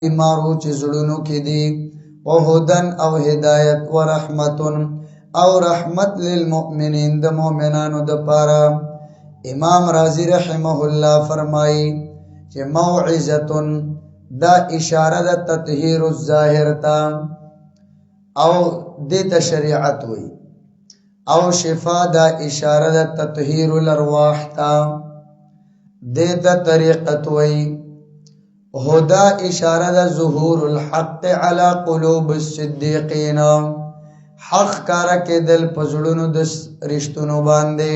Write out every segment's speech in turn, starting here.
بیمارو چې زړونو کې دي او هدن او هدایت و رحمتن او رحمت للمؤمنین د مؤمنانو د پاره. امام رازی رحمه الله فرمایي چې موعظتن دا اشاره د تطهیر الظاهر تا او د شریعت وی او شفا دا اشاره د تطهیر الارواح تا د طریقت وی. هدا اشاره د ظهور الحق على قلوب الصدیقین حق کارا کې دل پزړونو د رښتونو باندې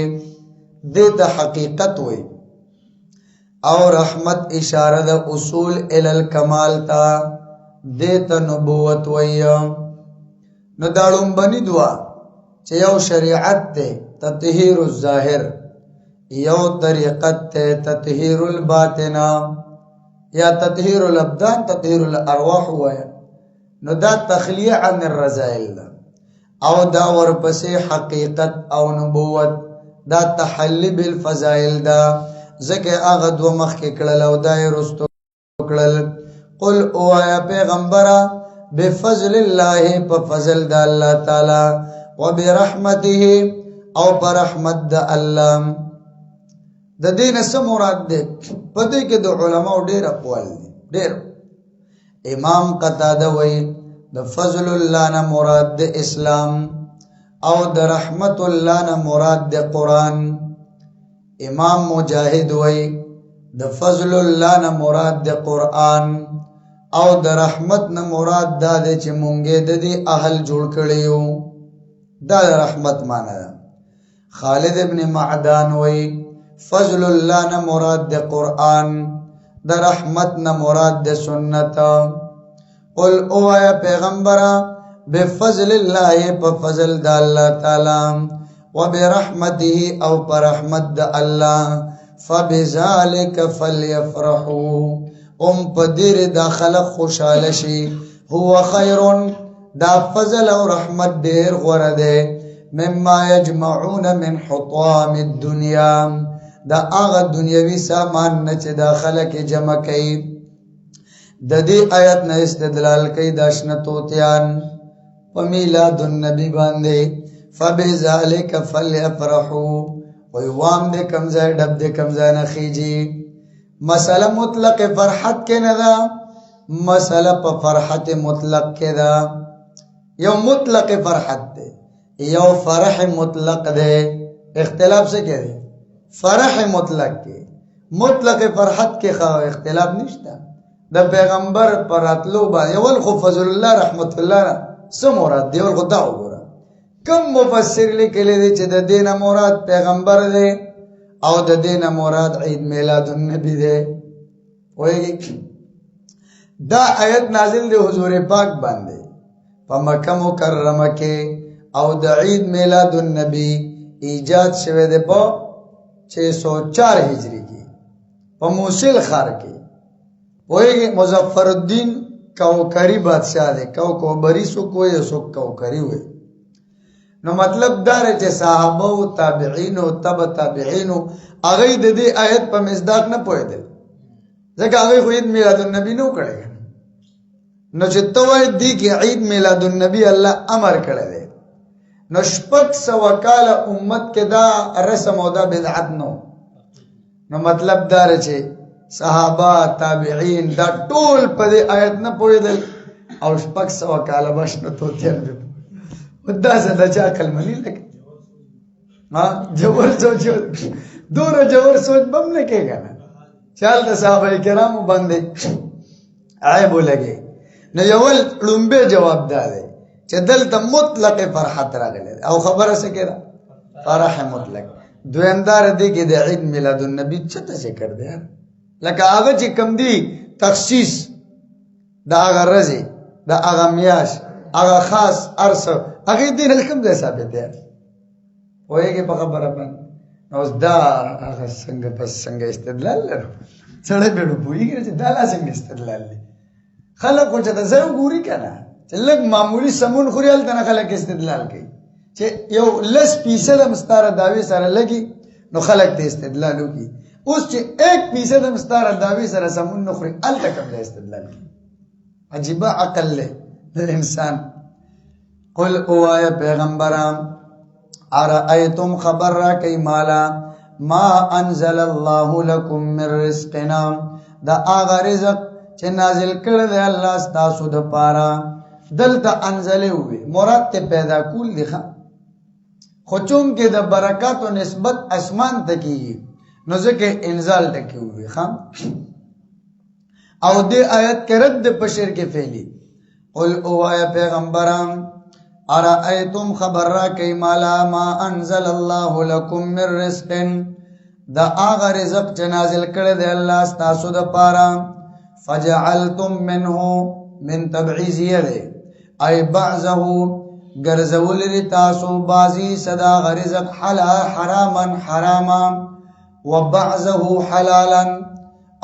د حقیقت وی. او رحمت اشاره د اصول ال الکمال تا د نبوت وی. نو داړم بنی دعا چې یو شریعت ته تطهیر الظاهر یو طریقت ته تطهیر الباطن یا تطهیر الابدان تطهیر الارواح وای. نو دا تخلیه عن الرذائل او دا ورپسې حقیقت او نبوت دا تحلی بالفضائل دا زکه هغه دو مخ کې کړل او دا رستو کړل. قل او یا پیغمبره بفضل الله په فضل د الله تعالی وبرحمته او برحمت د الله. د دین سم مراد ده پدې کې د علماء ډېر اقوال دي ډېر. امام قتاده وایي د فضل الله نه مراد د اسلام او د رحمت الله نه مراد د قران. امام مجاهد وایي د فضل الله نه مراد د قران او د رحمت نه مراد دا دی چې مونږه د دې اهل جوړ کړیو. دا رحمت معنی ده. خالد ابن معدان وایي فضل الله نه مراد د قرآن د رحمت نه مراد د سنت. قل او یا پیغمبره بفضل الله په فضل د الله تعالی وبرحمته او پر رحمت د الله فبذلک فلیفرحوا پدیر دا خلق خوشاله شي. هو خیر دا فضل او رحمت ډیر غوره ده مما یجمعون من حطام الدنیا دا هغه دنیوي سامان نه چې دا خلک جمع کوي. د دې آیت نه استدلال کوي د اشنا توتیان په میلاد النبی باندې فبذلک فلیفرحوا وی وام دې کمزای ډب دې کمزای نه خيږي. مسله مطلق فرحت کې نه ده، مسله په فرحت مطلق کې ده. یو مطلق فرحت ده یو فرح مطلق ده. اختلاف څه کې ده؟ فرح مطلق کې مطلق فرحت کې خو اختلاف نشته. د پیغمبر پر اتلو باندې ول خو فضل الله رحمت الله سم مراد دی. ول خدا وګوره کوم مفسر لیکلی دی چې د دینه مراد پیغمبر دی او د دینه مراد عید میلاد النبی دی. وایي دا آیت نازل دی حضور پاک باندې په مکه مکرمه کې او د عید میلاد النبی ایجاد شوه دی په 604 هجری کې په موصل ښار کې. وایي مظفر الدین کوکری بادشاہ دی. کوکبری سو کوی سو کوکری وي. نو مطلب دا چې صحابه او تابعین او تبع تابعین هغه د دې آیت په مصداق نه پوهیدل ځکه هغه خو عید میلاد النبی نو کړی. نو چې توای دی کې عید میلاد النبی الله امر کړی دی. نو شپږ سوه کاله امت کې دا رسم او دا بدعت نو. نو مطلب دا چې صحابه تابعین دا ټول په دې آیت نه پوهیدل او شپږ سوه کاله بشنه توتیان دا زده چا عقل منی لکه جوور سوچ دوره جوور سوچ بم نه کېږي نه چال د صحابه کرامو باندې عیب ولګي. نو یول لومبه جواب دی چې دلته مطلق فرحت راغلی او خبره څه کړه فرح مطلق. دویمدار دی کې د عید میلاد النبی چته ذکر دی لکه هغه چې کم دی تخصیص دا هغه رزي دا هغه میاش هغه خاص ارس هغه دین کوم ځای ثابت دی. وایي په خبره باندې نو دا هغه څنګه پس څنګه استدلال لرو سره به وګورئ چې دا لا څنګه استدلال دی. خلک چې دا زه ګوري کنه چې لږ معمولی سمون خوريال ته خلک استدلال کوي چې یو لس پیسه د مستاره داوی سره لګي نو خلک ته استدلال وکي. اوس چې 1% مستاره داوی سره سمون نخوري ال تکم له استدلال عجیب عقل له د انسان. قل اوایا پیغمبران ارائیتم خبر را کئی مالا ما انزل الله لکم من رزقنا دا آغا رزق چه نازل کرد اللہ ستاسو دا پارا. دلتا انزلے ہوئے مراد تے پیدا کول دکھا خو چونکہ دا برکات و نسبت اسمان تکی نو ذکر انزال تکی ہوئے خام او دے آیت کے رد پشر کے فیلی. قل اوایا پیغمبران ارائیتم خبر را کئی مالا ما انزل اللہ لکم من رزق دا آغا رزق چنازل کرد اللہ ستاسو دا پارا فجعلتم منہو من تبعیزیہ دے ای بعضہو گرزول رتاسو بازی صدا غرزق حراما حراما و بعضہو حلالا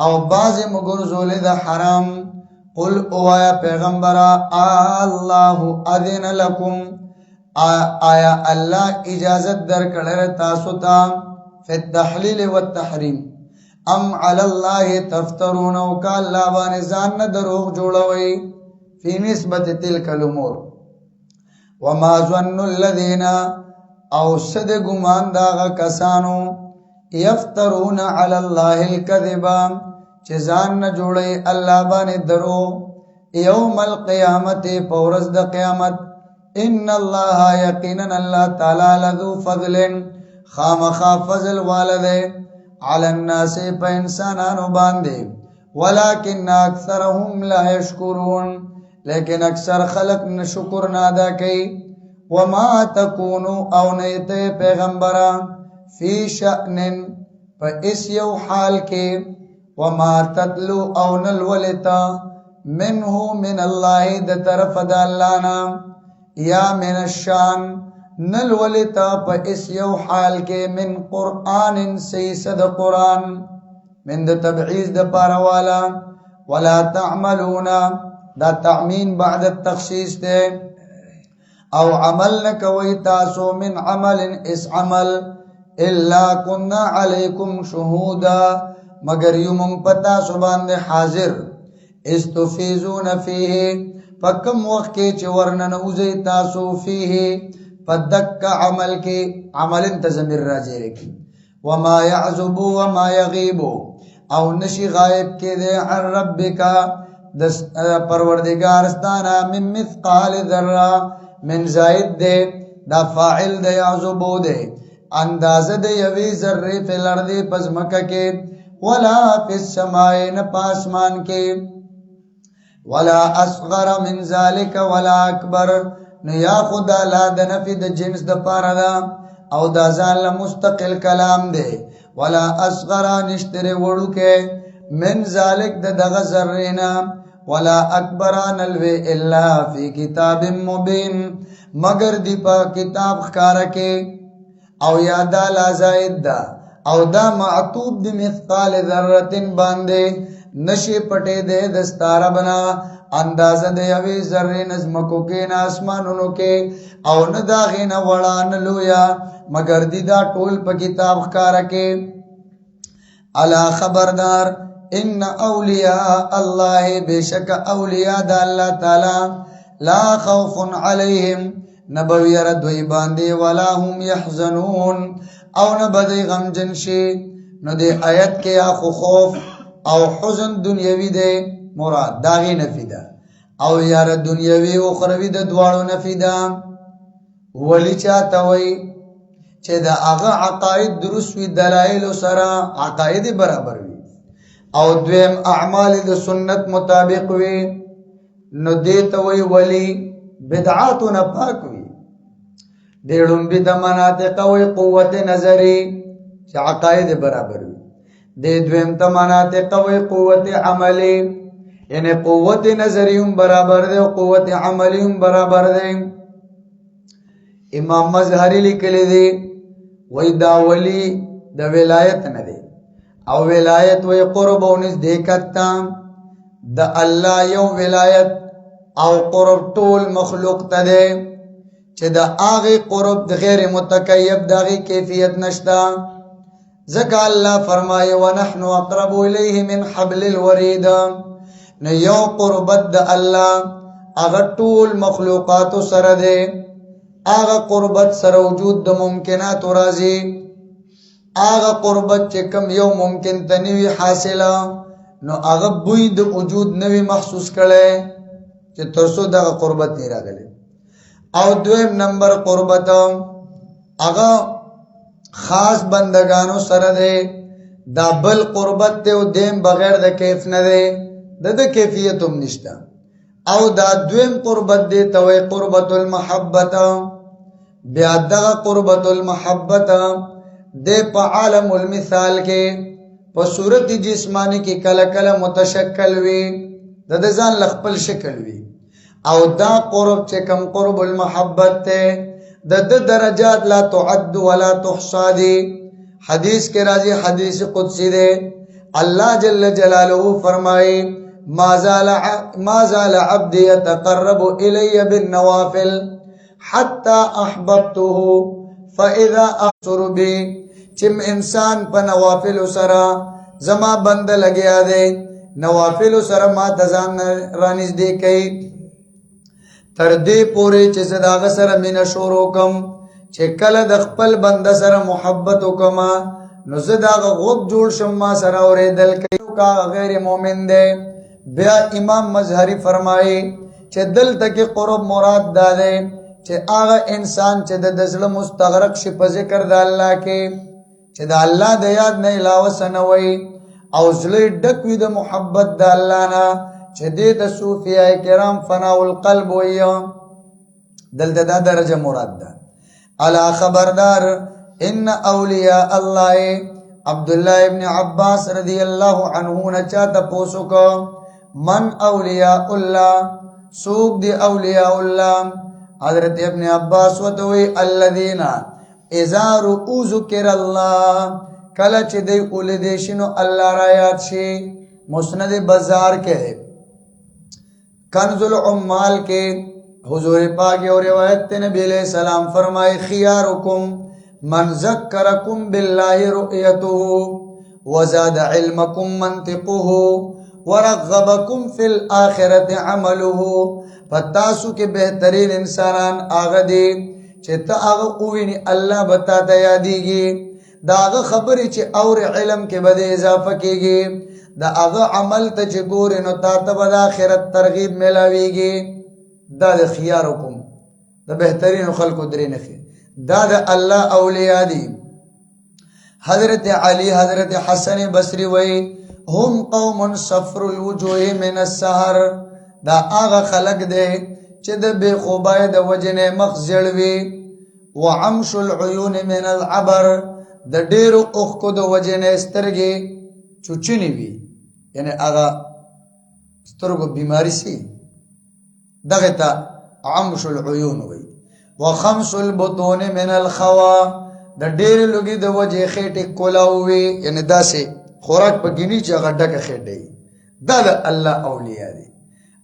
او بازی مگرزول دا حرام. قل اوایا پیغمبرا اللہ اذن لکم آیا اللہ اجازت در کڑر تاسو تا فی التحلیل والتحریم ام علی اللہ تفترونو کا اللہ بانزان دروغ جوڑوئی فی نسبت تلک الامور. وما ظن الذین او صد گمان داغا کسانو یفترون علی اللہ الکذبا چیزان نا جوڑی اللہ بانی درو یوم القیامت پورز دا قیامت. ان اللہ یقینا اللہ تعالی لذو فضل خامخا فضل والدے علی الناس پا انسانانو باندے ولیکن اکثرهم لا یشکرون لیکن اکثر خلق شکر نادا کئی. وما تکونو او نیتے پیغمبران فی شأن پا اس یو حال کے وما تتلو او نلولتا منہو من اللہ دا طرف دا اللانا یا من الشان نلولتا پا اس یو حال کے من قرآن سیسد قرآن من دا تبعیز دا پاروالا ولا تعملونا دا تعمین بعد التخصیص دے او عمل نکوی تاسو من عمل اس عمل الا کننا علیکم شہودا مگر یومم پتا سبان دے حاضر استفیزون فیہ پکم وقت کے چورنن اوزی تاسو فیہ پدک عمل کے عمل انتظمر راجے رکھی. وما یعزبو وما یغیبو او نشی غائب کے دے عن ربکا پروردگارستانا من مثقال ذرہ من زائد دے دا فاعل دے یعزبو دے انداز دے یوی ذرے فی الارض پزمکہ کے ولا فی السماء نپاسمان کے ولا اصغر من ذالک ولا اکبر نیا خدا لا دنفی دا جنس دا پاردا او دا زان لمستقل کلام دے ولا اصغر نشتر وڑو کے من ذالک دا دغ ذرینا ولا اکبر نلوے الا فی کتاب مبین مگر دی پا کتاب خکارکے او یادا لا زائد دا او دا معطوب دی مثقال ذرتن باندے نشی پٹے دے دستارہ بنا اندازہ دے اوی ذرے نظمکو کے ناسمانونو کے او نداغین وڑان لویا مگر دی دا ٹول پا کتاب خکارکے. علا خبردار ان اولیاء اللہ بے شک اولیاء دا اللہ تعالی لا خوف علیہم نبوی ردوی باندے ولا هم یحزنون او نبدی غم جنشی نو دے آیت کے آخو خوف او حزن دنیاوی دے مراد داغی نفی دا او یار دنیاوی اخروی دا دوارو نفی دا ولی چاہتا ہوئی چه دا آغا عقائد درست وی دلائل و سرا عقائد برابر وی او دویم اعمال دا سنت مطابق وی نو دیتا وی ولی بدعاتو نپاک وی دیڑن بی دا مناطق وی قوت نظری چه عقائد برابر وی دے دویم تا مناطق وی قوت عملی یعنی قوت نظریم برابر دے و قوت عملیم برابر دے. امام مظہری لکلی دے وی دا ولی دا ولایت ندے او ولایت وی قرب و نزدیکت تا دا اللہ یو ولایت او قرب طول مخلوق تا دے چه دا آغی قرب دا غیر متکیب دا غی کیفیت نشتا. زکا اللہ فرمائے وَنَحْنُ أَقْرَبُ إِلَيْهِ مِنْ حَبْلِ الْوَرِيدَ نو یو قربت د الله هغه ټول مخلوقات سره ده، هغه قربت سره وجود د ممکنات راځي، هغه قربت چې کم یو ممکن ته نوی حاصله نو هغه بوی د وجود نوی محسوس کړي چې ترسو دغه قربت نه راغلی. او دویم نمبر قربت هغه خاص بندگانو سره ده، دا بل قربت ته او دیم بغیر د کیف نه ده، د کیفیت هم نشته. او دا دویم قربت دی توي قربت المحبت. بیا دغه قربت المحبت د په عالم المثال کې په صورت جسمانی کې کله کله متشکل وي، د ځان لخپل شکل وي. او دا قرب چې کم قرب المحبت ته د درجات لا تعد ولا تحصى دي. حدیث کې راځي، حدیث قدسی ده، الله جل جلاله فرمایي ما زال عبدي يتقرب الي بالنوافل حتى احببته فاذا احصر بي. چې انسان په نوافل سره زما بند لګیا دی، نوافل سره ما تزان رانیز دی کوي تر دې پورې چې زداغه سره مینا شروع کوم، چې کله د خپل بند سره محبت وکما نو زداغه غوږ جوړ شم ما سره اورېدل کوي کا غیر مؤمن دی. بیا امام مظهری فرمایي چې دلته کې قرب مراد دا دی چې هغه انسان چې د دزله مستغرق شي په ذکر د الله کې، چې د الله د یاد نه علاوه سنوي او زړه ډک وي د محبت د الله نه، چې دې د صوفیای کرام فنا القلب وي. دلته دا درجه مراد ده. الا خبردار ان اولیاء الله. عبد الله ابن عباس رضی الله عنه نه چاته پوسو کو من اولیاء الله، سوق دی اولیاء الله. حضرت ابن عباس وتوي الذين اذا رؤوا ذکر الله، کله چې دی اولیدې شنو الله را یاد شي. مسند بازار کې کنز العمال کې حضور پاک اور روایت ته نبی علیہ السلام فرمائے خياركم من ذکركم بالله رؤيته وزاد علمكم منطقه ورغبكم في الاخره عمله. پتاسو کې بهترین انسانان هغه دي چې ته هغه وویني الله بتا ته یادېږي، دا هغه خبرې چې اور علم کې به اضافه کېږي، دا هغه عمل ته چې ګورې نو تا ته به د آخرت ترغیب میلاویږي. دا د خيارکم د بهترینو خلکو درې نښې، دا د الله اولیاء دي. حضرت علی حضرت حسن بصری وی هم قوم صفر الوجوه من السحر. دا هغه خلق دی چې د بے خوبای د وجنه مخ زړوي. وعمش العيون من العبر، د ډیرو اوخکو د وجنه سترګې چوچنی وي، یعنی هغه سترګو بیماری سي، دغه ته عمش العيون وي. وخمس البطون من الخوا، د ډیر لوګي د وجه خېټه کولاوي، یعنی داسې خوراک په گینی چې هغه ډکه خېټه دا د الله اولیاء دي.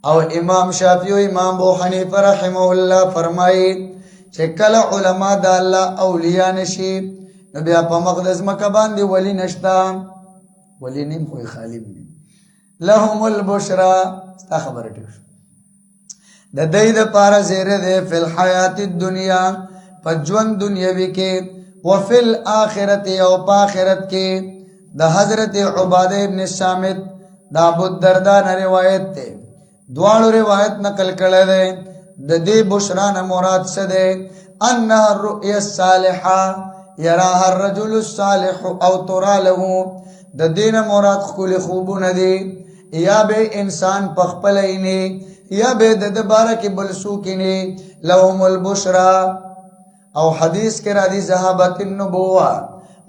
او امام شافعی او امام ابو حنیفه رحمه الله فرمایي چې کله علما د الله اولیاء نشي نو بیا په مقدس مکه باندې ولی نشتا، ولی نیم خو خالب نیم. لهم البشرا، ستا خبره ټیک شو، د دې د پاره زیره ده فل حیات الدنیا، په ژوند دنیوي کې، وفي الاخرته او په آخرت کې. د حضرت عباده ابن صامت دا ابو الدرداء روایت ده، دوالو روایت نقل کړه ده. د دې بشرا نه مراد څه ده؟ ان الرؤيا الصالحه يراها الرجل الصالح او ترى له. د دین مراد خپل خوبونه دي، یا به انسان پخپل عینه یا به د بارے کې بل سو کینه. لهم البشرا. او حدیث کې را دي ذهبت النبوه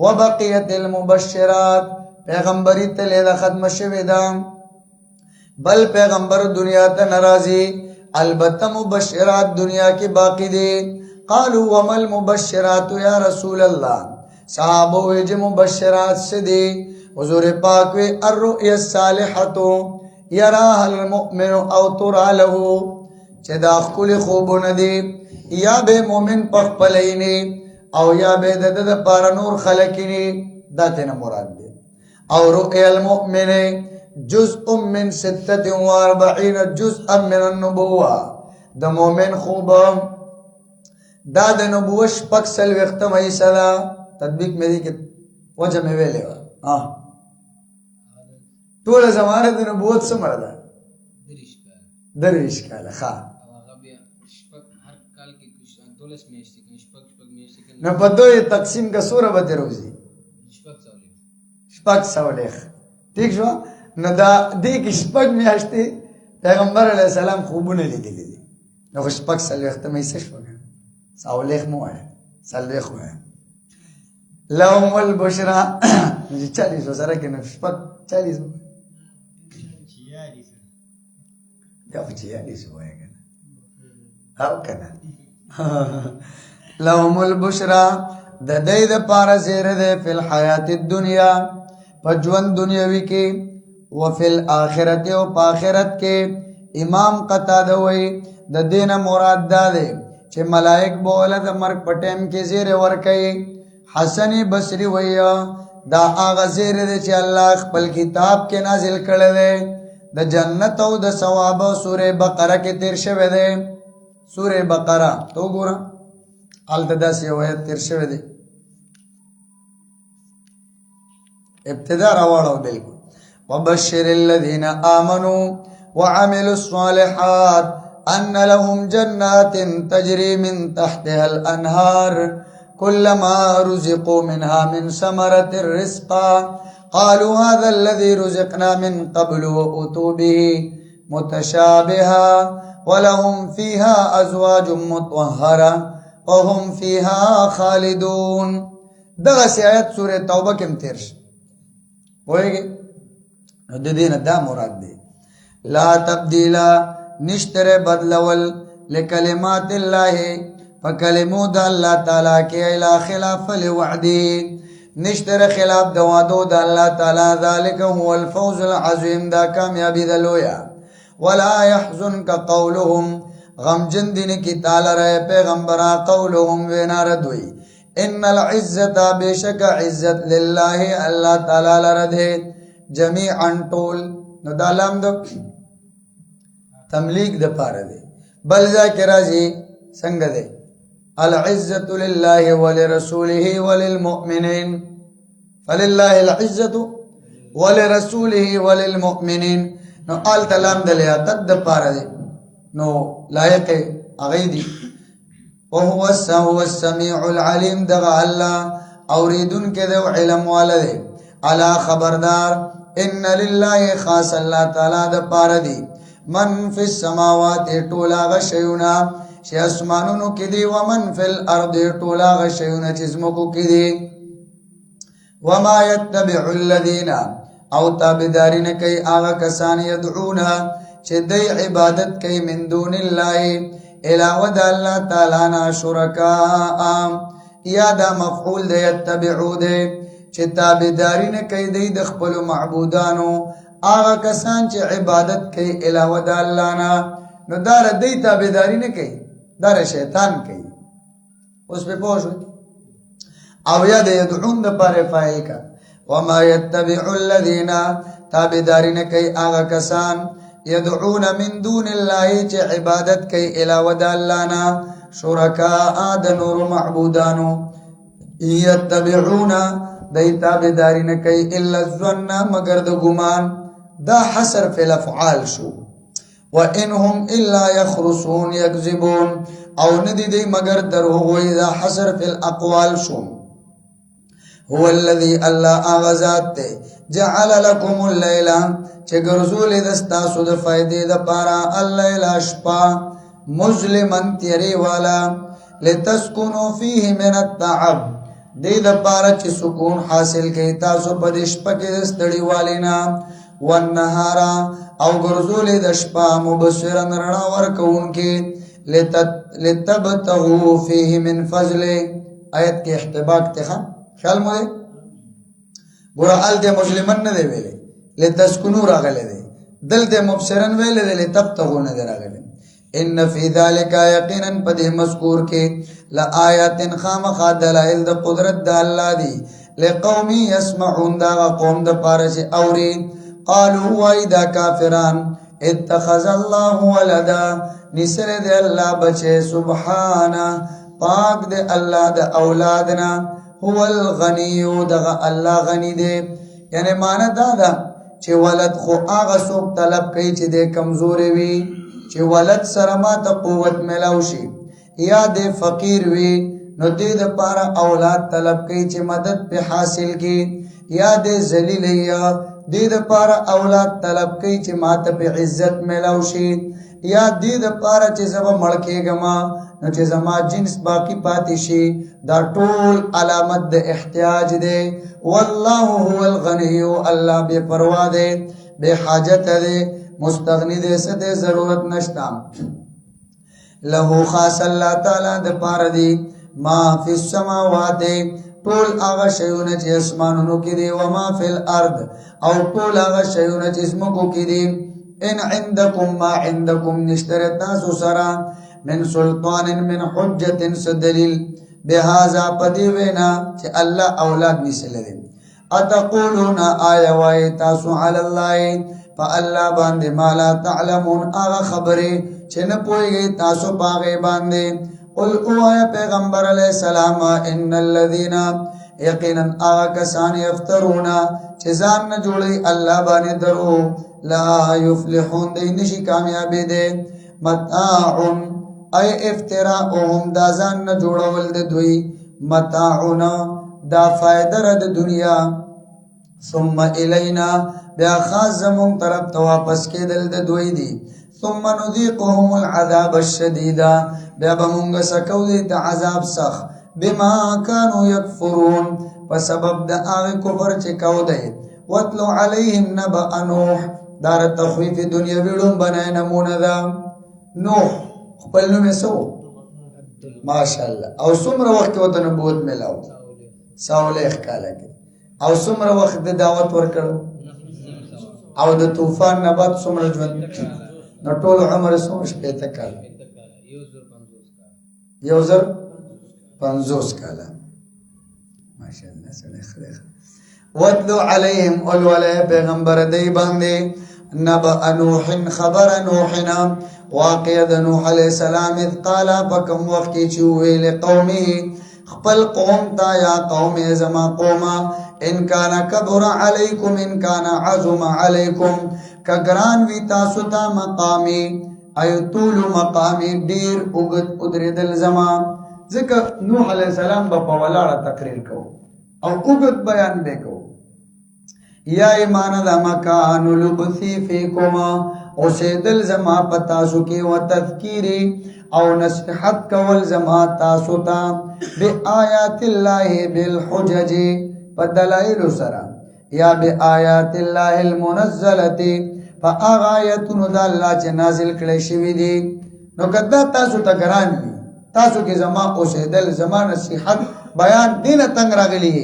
وبقيت المبشرات، پیغمبري ته له ختم شوه ده، بل پیغمبر دنیا ته ناراضي، البته مبشرات دنیا کې باقی دي. قالوا وما المبشرات یا رسول الله؟ صحابه وی مبشرات څه دي؟ حضور پاک وی الرؤيا الصالحه يراها المؤمن او ترى له، چې دا خپل خوبونه دي، یا به مؤمن پخپلینه او یا به د پار نور خلقینه، دا ته مراد دي. او رؤيا المؤمن جزء من 46 جزءا من النبوه د مؤمن خوب دا د نبوه شپږ څلوېښتمه حصه ده تطبیق مې دي کې وجه مې ویلې وه ټوله زمانه د نبوت څه مړه ده 23 کاله ښه نو په دوی تقسیم کا سوره به روزي شپږ سولیخ ٹھیک شو نو دا دې کې شپږ میاشتې پیغمبر علیه السلام خوبونه لیدلي دي نو شپږ څلوېښتمه حصه شوه سولیخ مو وایه څلوېښت وایه لهم البشرا 40 سره کې نو شپږ 40 دا خو 46 وایه که نه او که نه لهم البشرا د دې دپاره زیری دی فی الحیات الدنیا په ژوند دنیوي کې وفي الآخرت او په آخرت کې امام قتاده وایي د دې نه مراد دا دی چې ملائک به وله د مرګ په ټیم کې زیری ورکوي حسن بصري وایي دا هغه زیری دی چې الله خپل کتاب کې نازل کړی دی د جنت او د ثواب سوره بقره کې تیر شوی دی سوره بقره تو ګوره هلته داسې یو آیت تیر شوی دی ابتدا راوړو بالکل وبشر الذين آمنوا وعملوا الصالحات أن لهم جنات تجري من تحتها الأنهار كلما رزقوا منها من ثمرة رزقا قالوا هذا الذي رزقنا من قبل وأتوا به متشابها ولهم فيها أزواج مطهرة وهم فيها خالدون دغه آیت سوره توبه کې تیر شي وایي د دې نه دا مراد دی لا تبدیل نشتره بدلول لکلمات الله فکلمو د الله تعالی کې الا خلاف لوعده نشتره خلاف د وعدو د الله تعالی ذلك هو الفوز العظیم دا کامیابی د لویا ولا يحزنك قولهم غمجن دین کی تعالی رہے پیغمبرا قولهم ویناردوی ان العزت بشک عزت لله الله تعالی لرده جميعا طول نو دا لام د تملیک د پاره دی بل ذکر راځي څنګه دی العزت لله ولرسوله وللمؤمنين فلله العزت ولرسوله وللمؤمنين نو آل تلام د لیاقت د پاره دی نو لایق هغه دی وهو السميع العليم دغه الله اوریدون کې د علم والده الا خبردار ان لله خاص الله تعالی د پاره دی من فی السماوات ټولا غشیونا چې اسمانونو کې دی ومن فی الارض ټولا غشیونا چې زمکو کې دی وما يتبع الذين او تابعدارین کوي هغه کسان يدعونا چې دی عبادت کوي من دون الله علاوه د الله تعالی نه شرکا یا دا مفعول دی يتبعو دی چې تابعداري نه کوي د خپل معبودانو هغه کسان چې عبادت کوي علاوه د الله نه نو دا ردی تابعداري نه کوي دا شیطان کوي اوس په پوښتنه او یا د يدعون د پاره فاعل کا وما يتبع الذين تابعداري نه کوي هغه کسان يدعون من دون الله چې عبادت کوي علاوه د الله نه شرکا د نور معبودانو يتبعون دای تابعداري نه کوي الا الظن مگر د ګمان دا حصر فی الافعال شو وانهم الا يخرصون يكذبون او ندی دی مگر دروغ وی دا حصر فی الاقوال شو هو الذي الله اغذات جعل لكم الليل چې ګرځول د تاسو د فائدې د پاره الليل شپه مظلما تیری والا لتسكنوا فيه من التعب دې د پاره چې سکون حاصل کړئ تاسو په دې شپه کې د ستړي والینا والنهار او ګرځولې د شپه مبصرا رڼا ورکوونکې لتبتغوا فيه من فضل آیت کې احتباق ته خیال مو ګور ال دې مسلمان نه دی ویلې لتسكنوا راغله دی دلته مبصرا ویلې لتبتغوا نه راغله ان فی ذلک یقینا پدې مذکور کې لآیات خامخ دلائل د قدرت د الله دی لقوم یسمعون دا قوم د پاره چې اوري قالوا وایدا کافران اتخذ الله ولدا نسر دے اللہ بچے سبحانه پاک دے اللہ دے اولادنا هو الغنیو دغا اللہ غنی دے یعنی معنی دادا چې ولد خو آغا سوک طلب کئی چې دے کمزوری وی چې ولد سرما تا قوت ملاو شي یا دے فقیر وی نو دے دا پارا اولاد طلب کئی چې مدد پہ حاصل کی یا دے ذلیل یا دے دا پارا اولاد طلب کئی چې ماتا پہ عزت ملاو شي یا دې د پاره چې زما مړکېږما نو چې زما جنس باقی پاتې شي دا ټول علامت د احتیاج دی والله هو الغنی الله بے پروا دی بے حاجت دی مستغنی دی څه دی ضرورت نشتا له خاص الله تعالی د پاره دی ما فی السماوات ټول هغه شیونه چې اسمانونو کې دي و ما فی الارض او ټول هغه شیونه چې زمکو کې دي ان عندكم ما عندكم نشترتا سسرا من سلطان من حجت سدلیل بهذا پدیوینا چې الله اولاد نسلل اتقولون آیا وای تاسو علی الله فالله باندې ما لا تعلمون هغه خبره چې نه پوهیږئ تاسو باغې باندې قل اوه پیغمبر علیہ السلام ان الذين یقینا آغا کسان یفترونا چې ځان نه جوړي الله باندې درو لا یفلحون دی نشی کامیابی دی متاعن ای افتراؤهم دا ځان نه جوړول د دوی متاعن دا فائدہ د دنیا ثم الینا بیا خاص زمون طرف ته واپس کېدل د دوی دی ثم نذيقهم العذاب الشديد بیا به مونږ سکو دي د عذاب سخت بما كانوا يكفرون وسبب د هغه کفر چې کو دی واتلو علیهم نبأ نوح دار تخویف دنیا ویډون بنای نمونه دا نوح خپل نوم سو ماشاءالله او څومره وخت وته نبوت ملاو ساولېخ کاله کې او څومره وخت د دعوت ورکړ او د طوفان نه بعد څومره ژوند نو ټول عمر څومره شپه کال 1050 کاله ماشاءالله سره خیر واتلو علیهم اولوله پیغمبر دی باندې نبأ نوح خبر نوحنا واقع د نوح علیہ السلام اذ قال بكم وقت چې ویل قومه خپل قوم تا یا قوم زما قوما ان کان کبر علیکم ان کان عظم علیکم کگران وی تاسو ته مقامی ایتول مقامی ډیر وګت ادریدل زما ځکه نوح علیہ السلام په ولاړه تقریر کو او وګت بیان وکاو یا ایمان دا مکان لبثی فیکما او سیدل زما پتاسو کی و تذکیری او نصیحت کول زما تاسو تا بی آیات اللہ بالحجج پدلائل سرا یا بی آیات اللہ المنزلتی پا آغا آیتونو دا اللہ چه نازل کلی شوی دی نو کدا تاسو تا گران بی تاسو کی زما او سیدل زما نصیحت بیان دین تنگ راگلی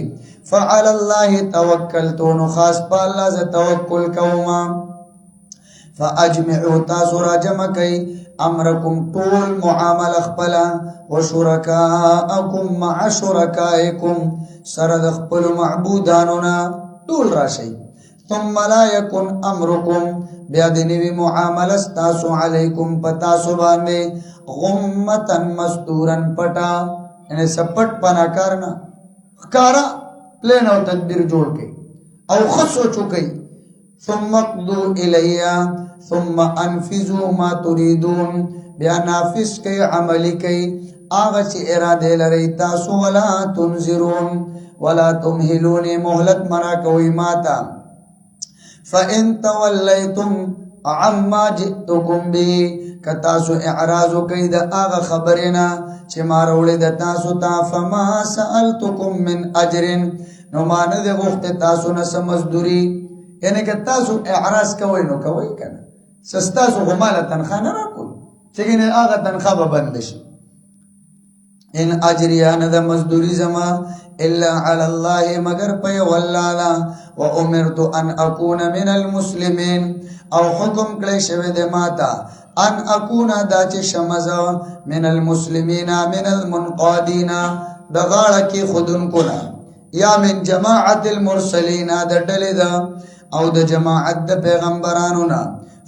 فعلى الله توکلت نو خاص په الله ز توکل کوما فاجمعوا تاسو راجم کوي امرکم طول معامل خپل وشرکاءکم مع شرکائکم سره د خپل معبودانونا طول راشي ثم لا يكن امرکم بیا د نوی معامله تاسو علیکم پتا سو باندې غمتن مستورن پټا یعنی سپټ پنا کارنا کارا پلین او تدبیر جوڑ کے او خود سوچو کئی ثم اقضو الیا ثم انفذو ما تریدون بیا نافذ کئی عملی کئی آغا چی ارادے لرئی تاسو ولا تنظرون ولا تمہلون محلت مرا کوئی ماتا فَإِن تَوَلَّيْتُمْ عَمَّا جِئْتُكُمْ بِهِ کتاسو اعراضو کئی دا آغا خبرنا چه ماروڑی دا تاسو تا فَمَا سَأَلْتُكُمْ مِنْ اَجْرٍ نو مانا دے غفت تاسو نسا مزدوری یعنی که تاسو اعراض کوئی نو کوئی کنا سستاسو غمالا تنخوا نرا کوئی چکن آغا تنخوا ببندش ان اجریان دا مزدوری زما الا علی اللہ مگر پی واللالا و امرتو ان اکون من المسلمین او حکم کلی شوید ماتا ان اکون دا چه شمزا من المسلمین من المنقادین دا غاڑا کی خودن کنا یا من جماعت المرسلین دا ڈلی دا او د جماعت د پیغمبرانو نا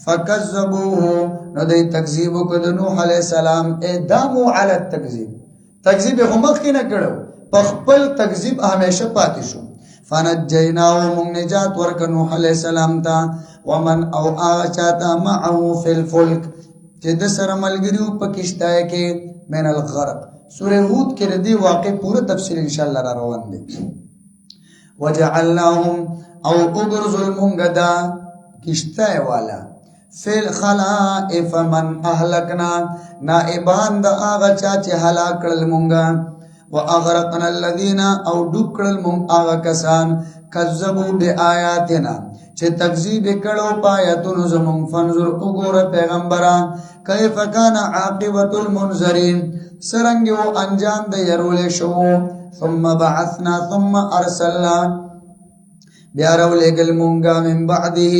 فکذبوه نو دی تکذیب وکړ د نوح علیہ السلام ادامو علی التکذیب تکذیب هم مخکې نه کړو په خپل تکذیب همیشه پاتې شو فنجیناه موږ نجات ورک نوح علیہ السلام ته ومن او هغه چاته معه فی الفلک چې د سره ملګریو په کشتای کې من الغرق سورہ هود کې ردی واقع پوره تفصیل ان شاء الله را روان دي وجعلناهم او اغرز المنغدا کشتای والا فی الخلائف من اهلکنا نائبان د هغه چا چې هلاک کړل مونږه واغرقنا الذين او ډوکړل مونږ هغه کسان کذبوا بیااتنا چې تکذیب کړو پایتونو زمون فنظر وګوره پیغمبران کیف کان عاقبت المنذرین سرنګ او انجام د يرول شو ثم بعثنا ثم ارسلنا بیا راولېګل مونږه من بعده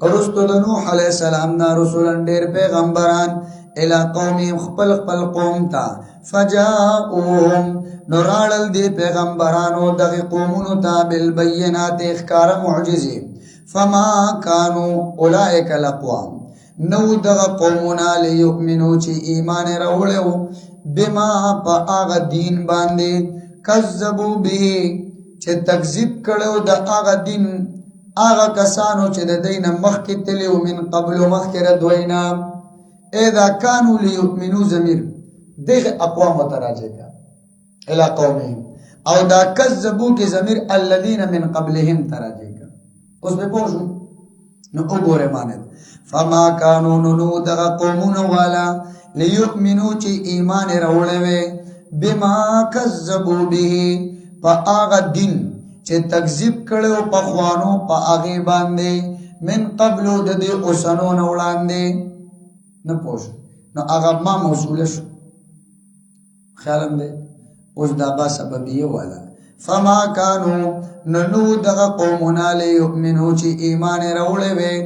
ارستو د نوح علیہ السلام نا رسولان ډېر پیغمبران الى قوم خپل قوم تا فجاءوهم نورالل دی پیغمبرانو دغه قومونو تا بالبينات اخکار معجزه فما كانوا اولئک الاقوام نو دغه قومنا ليؤمنو چې ایمان راوړو بما پاغه دین باندې کذبوا به چې تکذیب کړو د هغه دین هغه کسانو چې د دین مخکې تلو من قبل مخکې ردوینا اذا كانوا ليؤمنوا ضمير دغه اقوام متراجع کا الى قومهم او دا کذبوا کی ضمیر الذين من قبلهم تراجع کا اوس به پوښو نو وګوره معنی فما كانوا نو دغه قومونه والا ليؤمنوا چې ایمان راوړوي بما كذبوا به فاغ دین چې تکذیب کړو په خوانو په هغه باندې من قبل د دې اوسنو نه وړاندې نه پوښ نو هغه ما موصول شو خیالم دې اوس دا با سببیه والا فما كانوا نو دغه قومنا له یؤمنو چې ایمان راوړې وي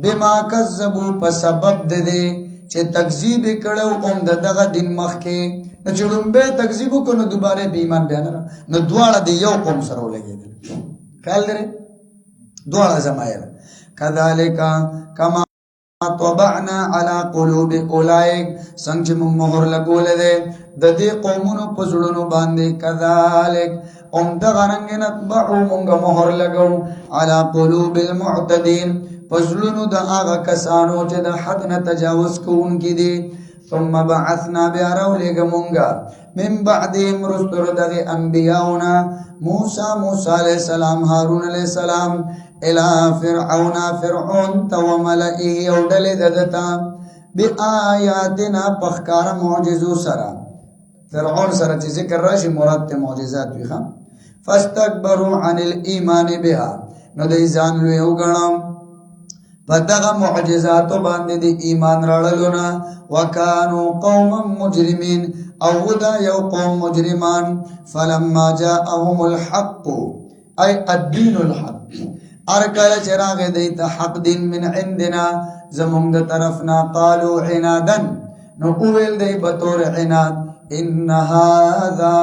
بما کذبوا په سبب د دې چې تکذیب کړو دغه دین مخکې نو چې لومبه تکذیب وکړو دوباره به ایمان بیان نو دواړه د یو قوم سره ولګېدل خیال لري دواړه زمایر کذالک کما طبعنا على قلوب اولئک څنګه موږ مهر لګول دي د دې قومونو په زړونو باندې کذالک دغه رنګ نطبع موږ مهر لګو على قلوب المعتدين پزړونو د هغه کسانو چې د حد نه تجاوز کوونکي دي ثم بعثنا بیاراولېګ مونږه من بعدهم رسل دغه انبیاؤنا موسی علیہ السلام هارون علیہ السلام الى فرعون تو ملئه او ډلې ددتا بیااتنا پخکار معجزو سره فرعون سره چې ذکر راشي مراد ته معجزات وي خام فاستكبروا عن الايمان بها نو دې ځان لوی وګڼم پدغه معجزاتو باندې د ایمان راړلونه وکانو قوم مجرمین او دا یو قوم مجرمان فلما جاءهم الحق اي الدين الحق ارکل چراغ دیت حق دین من عندنا زمون د طرفنا قالوا عنادا نو اول دی بطور عناد ان هذا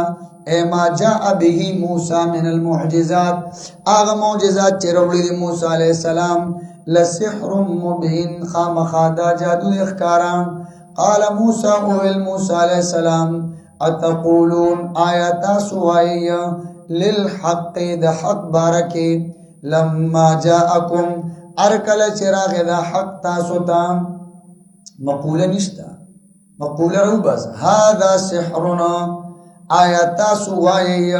ما جاء به موسى من المعجزات اغه معجزات چې وروړي د موسی عليه السلام لسحر مبين خامخادا جادو اخکارا قال موسى موسى عليه السلام اتقولون آیاتا سوائی للحق د حق بارکی لما جاءكم ارکل چراغ د حق تاسو تا مقوله نشتا مقوله رو بس هذا سحرنا آیاتا سوائی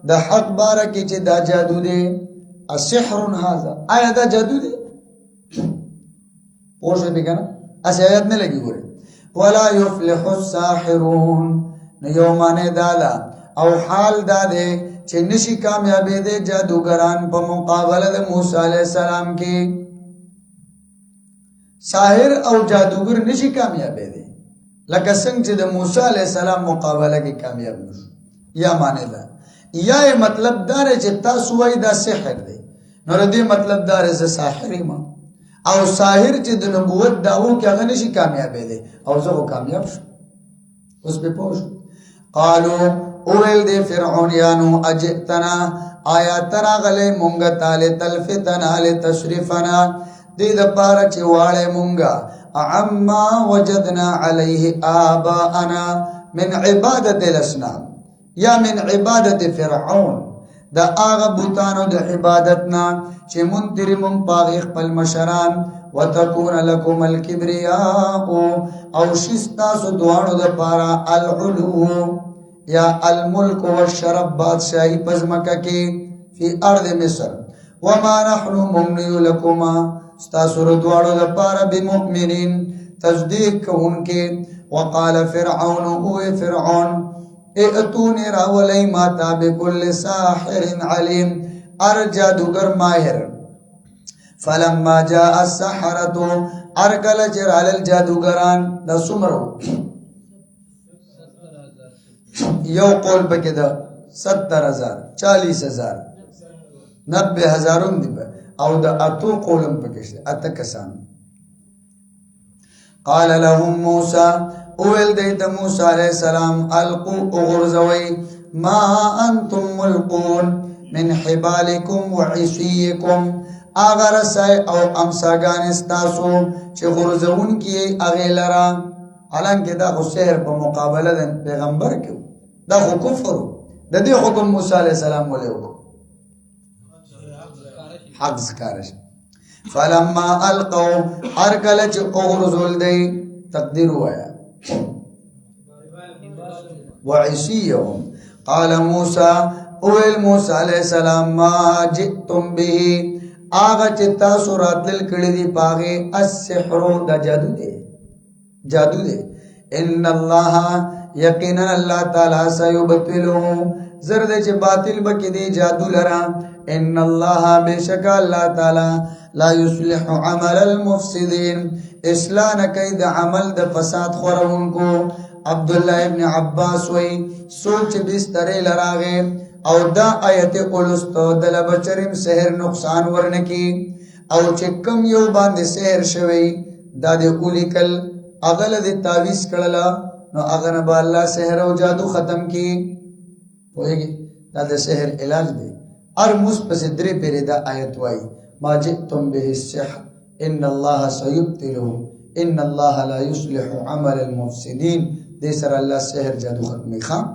د حق بارکی چه دا جادو دے السحر هذا آیا دا جادو دے پوښه به کنه اس آیات نه لګي ګوره ولا يفلح الساحرون نو یو معنی دادا او حال داده چې نشي کامیابې دي جادوګران په مقابله د موسی عليه السلام کې ساحر او جادوګر نشي کامیابې دي لکه څنګه چې د موسی عليه السلام مقابله کې کامیاب نشو یا معنی دا یا مطلب دار چې تاسو وای دا سحر دی نو ردی مطلب دار ز ساحر ما او ساحر چې د نبوت داوو کې هغه نشي کامیابې دي او زه کامیاب شم اوس به پوښ قالو اول دی فرعونیانو اجتنا آیات راغله مونږه تعالی تلفتنا لتشرفنا دې د پاره چې واړې مونږه عما وجدنا عليه آباءنا من عبادت الاسنام یا من عبادت فرعون دا آغا بوتانو دا عبادتنا چه منتری من پاغی خپل مشران وتکون لکم الکبریاء او شستاسو دوانو دا پارا العلو یا الملک والشرف بادشاہی پزمکا کی فی ارض مصر وما نحن ممنیو لکما ستاسو ردوانو دا پارا بمؤمنین تصدیق کون کے وقال فرعون اوے فرعون ائتونی راولی ماتا بکل ساحر علیم ار جادوگر ماہر فلما جاء السحرتو ارکل چرال الجادوگران دا سمرو یو قول پکی دا 70,000 40,000 90,000 دی با او دا اتو قولم پکشت اتکسان قال لهم موسیٰ اویل دیتا موسیٰ علیہ السلام القو اغرزوی ما انتم ملقون من حبالکم وعصیکم آغا رسائی او امساگان استاسو چه غرزون کی اغیلرا حالانکہ دا خو سحر پا مقابلہ دا پیغمبر کیو دا خو کفرو دا دی حکم موسیٰ علیہ السلام ولی حکم حق زکارش فلما القو ہر کلچ اغرزول دی تقدیر ہوا ہے وعصیهم قال موسیٰ اویل موسیٰ علیہ السلام ما جئتم به آغا چتا سورات للکڑی دی پاغی السحرو دا جادو دے ان اللہ یقینا اللہ تعالی سیبتلو زرد چھ باطل بکی دی جادو لرا ان اللہ بے شکا اللہ تعالی لا يصلح عمل المفسدین اصلاح نکی دا عمل دا فساد خورون کو عبداللہ ابن عباس وی سوچ بسترے لراغے او دا آیت قلستو دل بچرم سحر نقصان ورنکی او چکم یو باند سحر شوی دا دے اولی کل اغل دے تاویز کرلا نو اغنبا اللہ سحر او جادو ختم کی ہوئے گی دا دے سحر علاج دے ار مصپس درے پیرے دا آیت وائی ما جئتم به السحر ان اللہ سیبتلو ان اللہ لا يصلح عمل المفسدین دے سر اللہ سحر جادو ختمی خام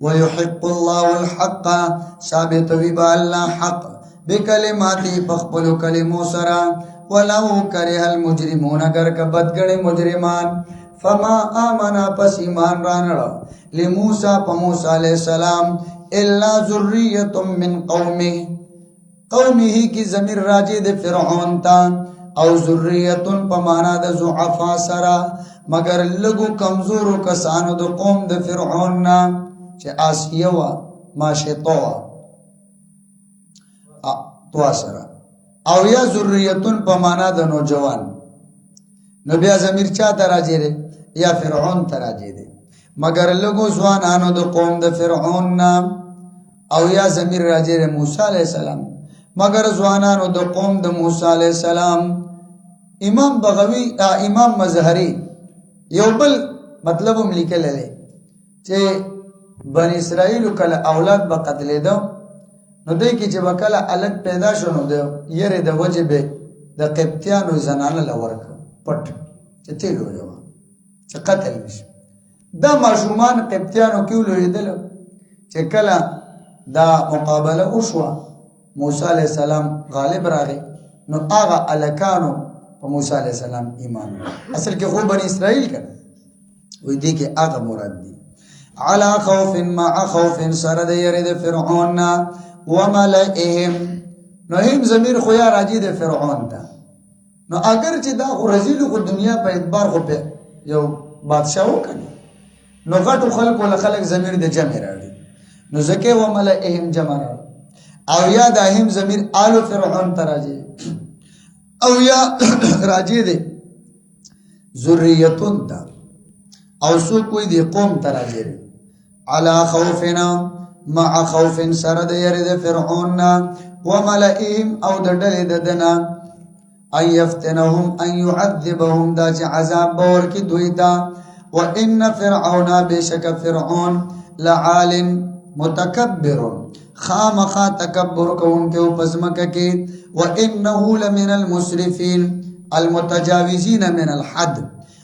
وَيُحِقُّ اللَّهُ الْحَقَّ ثابت ویبا اللہ حق بکلماتی پخپلو کلمو سرا وَلَوْ كَرِهَ الْمُجْرِمُونَ اگر کبت گڑے مجرمان فما آمنا پس ایمان رانڑا لموسیٰ پا موسیٰ علیہ السلام الا ذریت من قومی کی ضمیر راجی دے فرعون تا او ذریتن پا مانا دا زعفا سرا مگر لگو کمزورو کسانو دا قوم دا فرعون نا چه آسیوا ماشتوا توا سرا او یا ذریتن پا مانا دا نوجوان نو بیا ضمیر چا تراجی رے یا فرعون تراجی دے مگر لگو زوان آنو دا قوم دا فرعون نا او یا ضمیر راجی رے موسیٰ علیہ السلام مگر زوانانو دا قوم دا موسیٰ علیہ السلام امام بغوی امام مظہری یو بل مطلبم لکل لے چه بن اسرائیل کل اولاد با قتل دو نو دے کی چه بکل الگ پیدا شنو دو یر دا وجب دا قبطیانو زنان لورک پٹ چه تیلو جوا چه قتل نش دا معشومان قبطیانو کیو لوی دلو چه کلا دا مقابله اشوا موسیٰ علیہ السلام غالب راغی نو آغا الکانو پا موسیٰ علیہ السلام ایمان اصل کے خوب بنی اسرائیل کرنا وی دی کہ آغا مراد دی علا خوف مع خوف سرد یرد فرعون وملئهم نو ہم ضمیر خویا راجی دے فرعون تا نو اگر چی دا خو رزیلو کو دنیا پا ادبار خو پہ یو بادشاہو کنی نو غٹو خلق و لخلق ضمیر دے جمع راڑی نو زکے وملئهم جمع راڑی او یا دا ہم ضمیر آلو فرعون تا راجی او یا راجی دے ذریتون تا او سو کوئی دی قوم تا راجی دے علا خوفنا مع خوف سرد یرد فرعوننا وملئهم او ددل ددنا ان یفتنهم ان يعذبهم دا چه عذاب بور کی دویتا وان فرعون بشک فرعون لعال متکبر خامخا تکبر کون کے پزمک کے وَإِنَّهُ لَمِنَ الْمُسْرِفِينَ المتجاوزین من الحد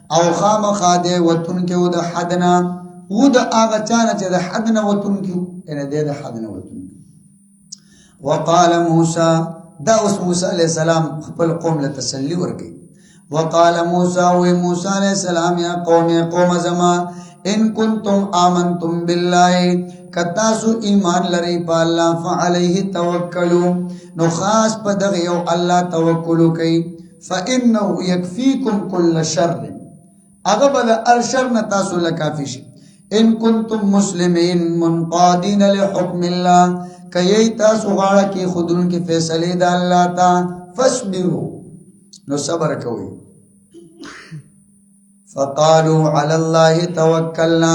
او خامخا دے وطن کے دا حدنا او دا آغا چانا چا دا حدنا وطن کیو یعنی دے دا حدنا وطن کیو وقال موسیٰ دا اس موسیٰ علیہ السلام خپل قوم لتسلی ورگئی وقال موسیٰ وی موسیٰ علیہ السلام یا قوم زما ان کنتم آمنتم باللہ کتاسو ایمان لری پا اللہ فعلیہ توکلو نو خاص پا دغیو اللہ توکلو کئی فإنہو یکفیکم کل شر اغا دا ارشر نتاسو لکافیشی ان کنتم مسلمین منقادین لحکم اللہ کئی تاسو غاڑا کی خودن کی فیصلی دا اللہ تا فاسبرو نو صبر کوئی فقالوا علی اللہ توکلنا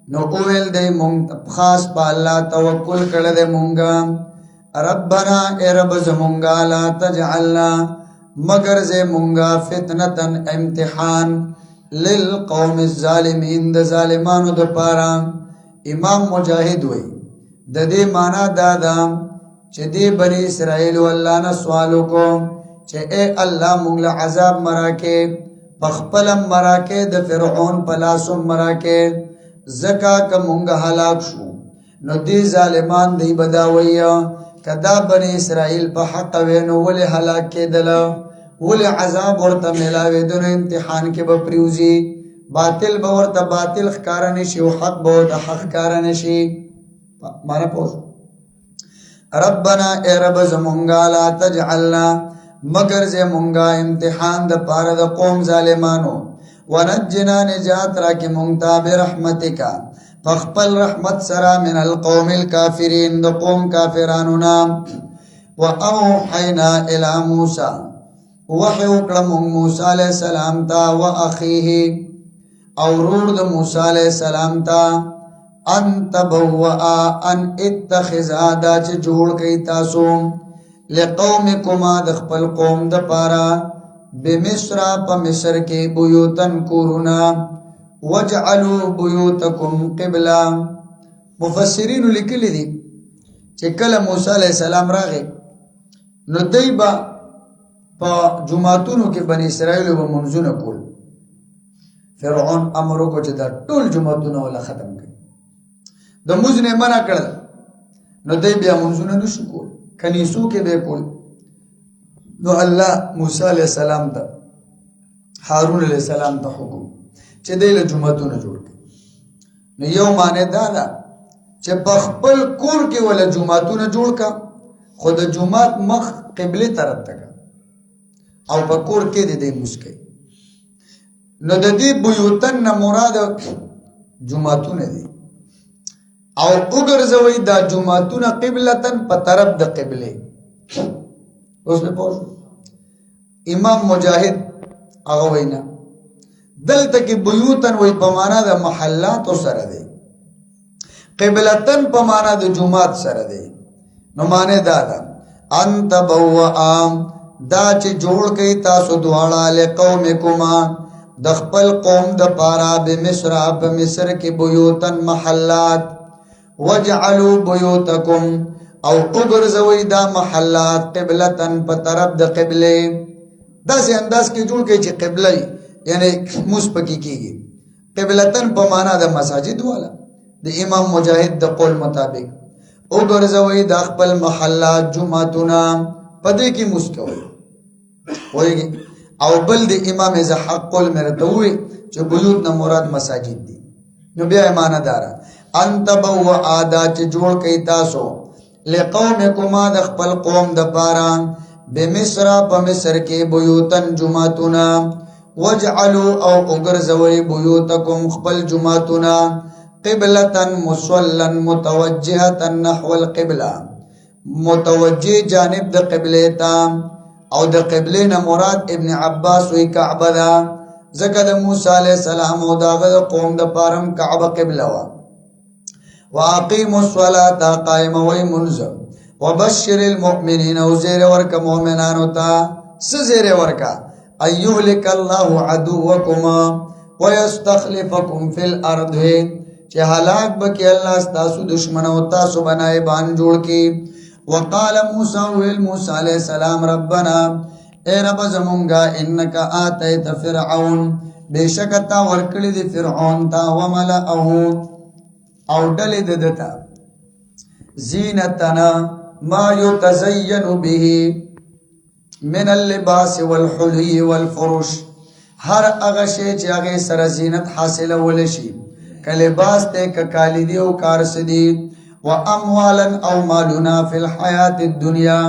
نو اویل دے مونگ خاص پا اللہ توکل کردے مونگا ربنا اے رب زمونگا لا تجعلنا مگر زے مونگا فتنتن امتحان للقوم الظالمین دا ظالمانو دا پارا امام مجاہد ہوئی دا دے مانا دادا چھ دے بنی اسرائیل واللہ نا سوالو کو چھ اے اللہ مونگ لعذاب مراکے پخپلم مراکے دا فرعون پلاسم مراکے زکا کا مونگا حلاک شو نو دی ظالمان دی بداویا کدا بنی اسرائیل پا حق وینو ولی حلاک کے دلا ولی عذاب ورطا ملاوی دن امتحان کے بپریوزی باطل باورطا باطل خکارنشی و حق باورطا حق خکارنشی مانا پوز ربنا اے رب زمونگا لا تجعلنا مگر زے مونگا امتحان دا پارا دا قوم ظالمانو ونجنا نجات راکی مونگتا برحمتکا فاخپل رحمت سرا من القوم الكافرین دا قوم کافرانونا وأوحینا الى موسیٰ وحی اکرم موسیٰ علیہ السلام تا وأخیه اورور دا موسیٰ علیہ السلام تا ان تبوآ ان اتخذا دا چھ جوڑ کئی تاسو لقومکما دخپل قوم دا پارا بمصر پا مصر کے بیوتن کورونا وجعلو بیوتکم قبلا مفسرین لکلی دی چکل موسیٰ علیہ السلام راغے نو دیبا پا جماعتونو کے بنی اسرائیلو با منزون کول فرعون امرو کو چدا ټول جماعتونو والا ختم کئی دا مزنے منع کرد نو دی بیا منزون نشو کول کنیسو کے بے کول نو اللہ موسیٰ علیہ السلام تا حارون علیہ السلام تا حکم چه دیل جماعتونو جوڑ کے نو یو مانے دادا چه بخپل کور کے والا جماعتونو جوڑ کا خود جماعت مخ قبلی طرف تکا او بکور کے دے مسکے نو دی بیوتن نا مراد جماعتون دی او اگر زوی دا جماعتون قبلتن پا طرف دا قبلے اس میں پوچھو امام مجاہد اغوینا دل تکی بیوتن وی پمانا دا محلات سر دے قبلتن پمانا دا جماعت سر دے نو مانے دادا انت بوآم دا چی جوڑ کئی تاسو دوارا لقومکما دخپل قوم دا پارا بمصر بمصر کی بیوتن محلات وجعلو بیوتکم او اگرزوی دا محلات قبلتن پا طرف دا قبلے دا سی انداز کی جوڑ کئی چی قبلے یعنی مسپکی کی گی قبلتن پا مانا دا مساجد والا دا امام مجاہد دا قول مطابق اگرزوی دا خپل محلات جمعتنا پدے کی مسکوئی ہوئی گی او بل دی امام زحق قول مرتوئی چو بیوت نا مراد مساجد دی نو بیا ایمانا دارا انت بو آدا چو جوڑ کئی تاسو لقومکما دخپل قوم دا پارا بمصر پا مصر کے بیوتن جماعتنا وجعلو او اگرزوی بیوتکم خپل جماعتنا قبلتن مسولن متوجہتن نحو القبلہ متوجہ جانب دا قبلیتا او دا قبلین مراد ابن عباس وی کعبہ دا زکا دا موسیٰ علیہ السلام او دا غد قوم دا پارم کعبہ قبلہ وا وَاقِيمُ الصَّلَاةَ قائم وی منزم وَبَشِّرِ الْمُؤْمِنِينَ او زیر ورکا مومنانو تا سزیر ورکا ایوہلک اللہ عدوکما ویستخلفکم فی الارض چې هلاک بکی الله ستاسو دشمن او تاسو بنای بان جوړ کی وقال موسی ویل موسی علیہ السلام ربنا اے رب زمونږه انک آتیت فرعون بشکتا ورکړی دی فرعون تا وملئه او ډلې ددتا زینتنا ما یتزین به من اللباس والحلی والفرش هر هغه شی چې هغه سره زینت حاصله ولشي کلباس ته کالی دی او کار سدي و اموالا او مالنا فی الحیات الدنیا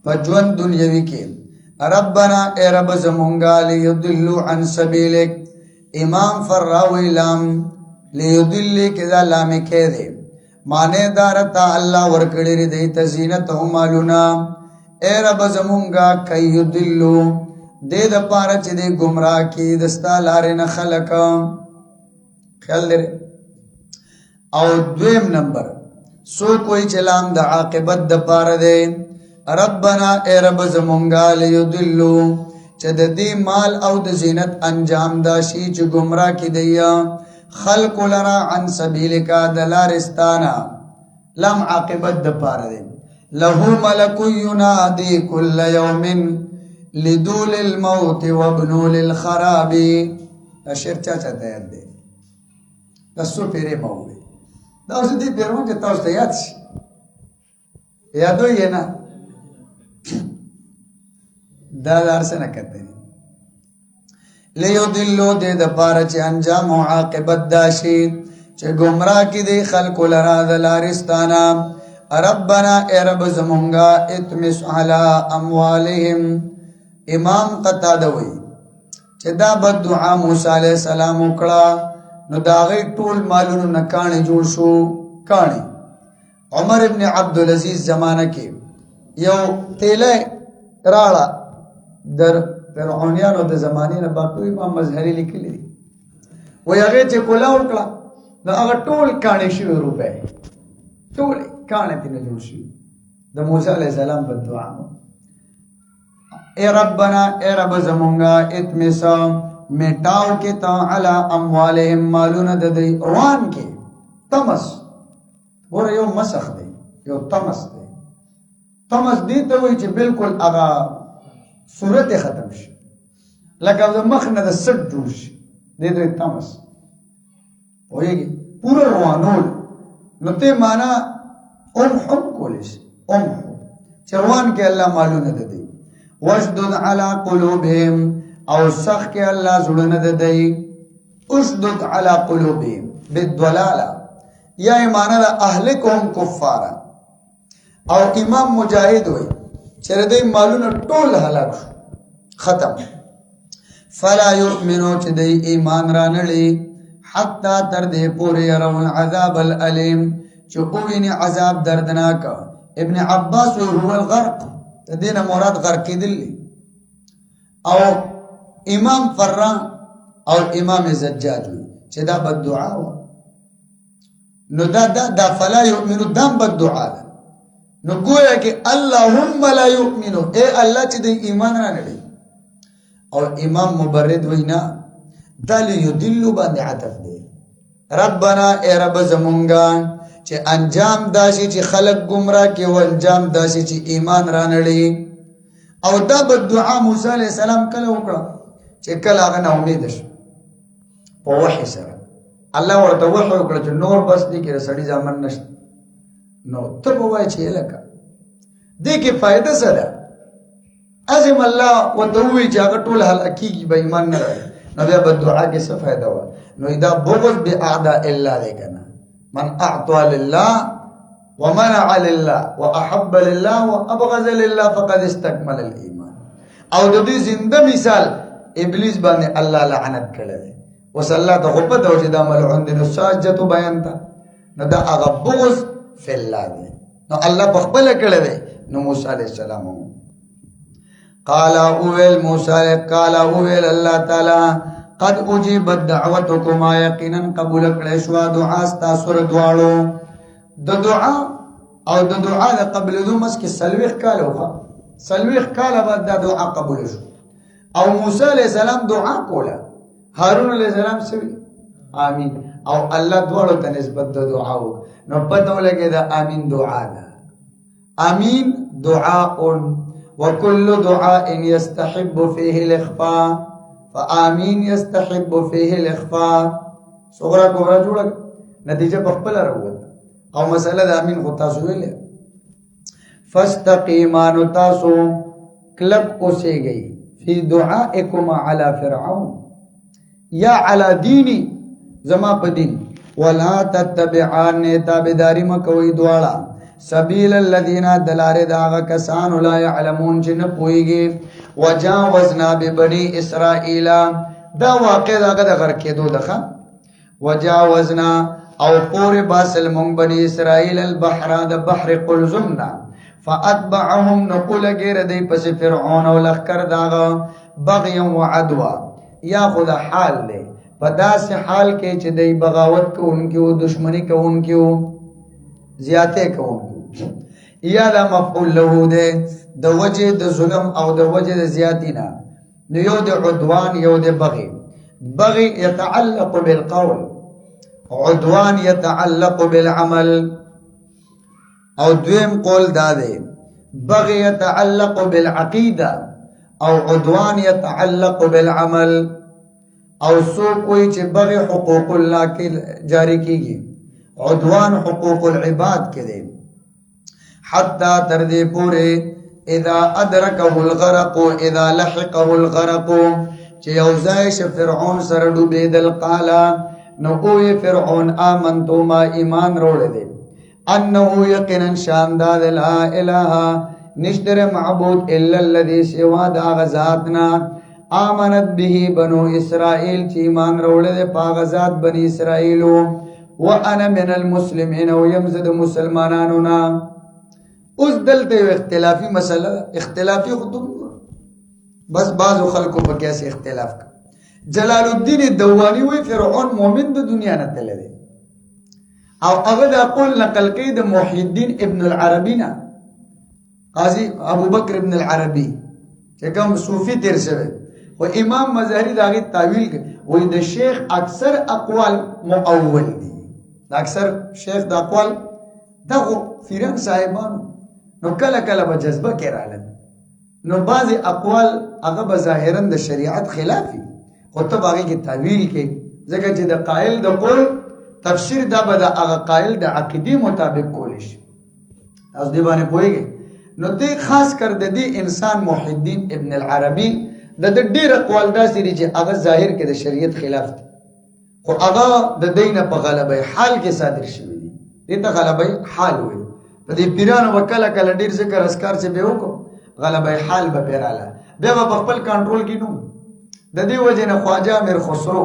فجوان دنیاوی کې ربنا اے رب زمونږه لیضلوا عن سبیلک امام فراوی لام لیضل کذا لام کې دی معنی دارتا الله ورکړی دی ته زینت او مالنا اے رب زمونږه کیضلوا دې د پاره چې دې گمراه کی دستا لارې نه خلق خیال لري او دویم نمبر سو کوئی چلام د عاقبت د پاره دی ربنا اے رب زمونږه لیضلوا چې د دې مال او د زینت انجام دا شي چې گمراه کی دی خلق لرا عن سبیلک دلارستانا لم عاقبت د پاره دی له ملک ینادی کل یوم لدول الموت وابنو للخراب اشیر چا چاہتا یاد دے دستو پیرے مووی دا اسے دی پیرون چاہتا اس تا یاد شی یادو یہ نا دادار سے نہ کہتے ہیں لیو دلو دے دا پارا چے انجام و عاقبت داشی چے گمراہ کی دے خلق لرا دلارستانا ربنا اے رب زمونگا اتمس علی اموالهم امام قتاده وی چې دا بد دعا موسی علیہ السلام وکړه نو دا غي ټول مالونو نه کانه جوړ شو کانه عمر ابن عبد العزيز زمانہ کې یو تیله راړه در فرعونانو د زمانې نه باقي امام مظهری لیکلی وی هغه چې کولا وکړه نو هغه ټول کانه شي روپے ټول کانه تینه جوړ شي د موسی علیہ السلام بد دعا اے ربنا اے رب زمونگا اتمسا میٹاو کے تا علا اموالهم مالون ددی روان کے تمس اور یو مسخ دی یو تمس دی تمس دی ته وی چې بالکل اغا صورت ختم شي لکه د مخ نه د سټ جوړ شي دې ته تمس وایي پورا روانول نو ته معنا هم کولیش چې روان کې الله مالون ددی واشدد على قلوبهم او سخ کے اللہ زڑن ددئی اشدد على قلوبهم بالضلالة یا ایمانا دا اہلکهم کفارا او امام مجاہد ہوئی چردئی مالون ٹول حلاک شو ختم فلا یؤمنو چدئی ایمان رانلی حتی تردے پوری یرون عذاب العلیم چو اوین عذاب دردناکا ابن عباس هو الغرق دینا مراد غرقی دلی او امام فران او امام زجاج ہوئی چه دا بد دعا ہوا نو دا فلا یؤمنو دام بد دعا دا نو گویا کہ اللہم لا یؤمنو اے اللہ چه دی ایمان را نڑی او امام مبرد وینا دا لیدلو باندی عطف دی ربنا اے رب زمونگا چه انجام داشی چه خلق گمراه که و انجام داشی چه ایمان رانڑی او دا بد دعا موسیٰ علیہ السلام کل اکڑا چه کل آغا نا امیدش پا وحی سر اللہ ورطا وحی اکڑا چه نور بس دی که سڑی زامن نشت نو تب وائی چه لکا دی که فائدہ سر ازم اللہ و دووی چه آغا طول حل اکی با ایمان نرائی نو بیا بد دعا که سا فائدہ ہوا نو ادا بغض بی اعداء اللہ دے کنا من اعطى لله ومنع لله واحب لله وابغض لله فقد استكمل الايمان او د دې زنده مثال ابلیس باندې الله لعنت کړل وصلى تغبت او چې دا ملعون د ساجت بیان تا نو دا هغه بغض فی الله دی نو الله په خپل کړل نو موسی علیہ السلام قال اول موسی قال اول الله تعالی قد اجیبت دعوتکما یقینا قبول کړی شو دعا تاسو دواړو د دعا او د دعا د قبل دومس کې سلوخ کال وخه سلوخ کال بعد د دعا قبول شو او موسی علیہ السلام دعا کوله هارون علیہ السلام سوی آمین او الله دواړو ته نسبت د دعا نو پته ولګي دا آمین دعا ده آمین دعاء وكل دعاء يستحب فيه الاخفاء فآمین يستحب فيه الاخفاء صغرا کبرا جوړه نتیجه په خپل راووت او مسله د امین خو تاسو ویل فاستقیما نو تاسو کلب اوسېږئ فی دعائکم علی فرعون یا علی دینی زما په دین ولا تتبعان تابعداری مکوئ دواړه سبیل الذین دلاره داغه کسان لا يعلمون چې نه پويږي وجاوزنا ببني اسرائیل دا واقع داغه د غر کېدو دغه وجاوزنا او پور باسل مون بني اسرائیل البحر د بحر قلزمنا فاتبعهم نقول غیر دی پس فرعون او لخر داغه بغي وعدوا یا خدا حال دی په داسې حال کې چې دی بغاوت کوونکی او دشمنی کوونکی او زیاته کوونکی یا دا مفعول له ده د وجه د ظلم او د وجه د زیاتینا نو یو د عدوان یو د بغي بغي يتعلق بالقول عدوان يتعلق بالعمل او دویم قول داده بغي يتعلق بالعقيدة او عدوان يتعلق بالعمل او سو کوئی چې بغي حقوق الله کې جاری کیږي عدوان حقوق العباد کې دي حتى تر دې پوره اذا ادركه الغرق اذا لحقه الغرق چې یوځای ش فرعون سره ډوبېدل قال نو اوه فرعون آمنتو ما ایمان روړې دي انه یقینا شانداد لا اله نشتر معبود الا الذي سوا دا غزاتنا آمنت به بنو اسرائیل چې ایمان روړې دي پاغ ذات بني اسرائیلو وانا من المسلمین او يمزد مسلمانانو نا اوس دلته اختلافي مسله اختلافي خطوب بس بعضو خلکو په کیسه اختلاف کا جلال الدین الدوانی وی فرعون مومن د دنیا نه تللی دی او هغه د قول نقل کوي د محی الدین ابن العربی نه قاضی ابو بکر ابن العربی چې کوم صوفی تیر شوی او امام مظهری داغه تعویل وی د شیخ اکثر اقوال مؤول دي اکثر شیخ د اقوال دغه فیران صاحبانو نو کله کله په جذبه کې رااله نو بعضی اقوال هغه بظاهرا د شریعت خلافي خو ته باغې کې تعویل کې ځکه چې د قائل د قول تفسیر دا به د هغه قائل د عقیدې مطابق کول شي اوس دی باندې پوهیږي نو دې خاص کر د دې انسان محی الدین ابن العربی د ډېر اقوال داسې دي چې هغه ظاهر کې د شریعت خلاف دي خو هغه د دینه په غلبه حال کې صادر شوی دي دې ته غلبه حال وي په دې پیرانو وکاله کله ډېر ذکر اسکار چې به وکړو غلبه حال به پیراله بیا په خپل کنټرول کې نو د دې وجه نه خواجه امیر خسرو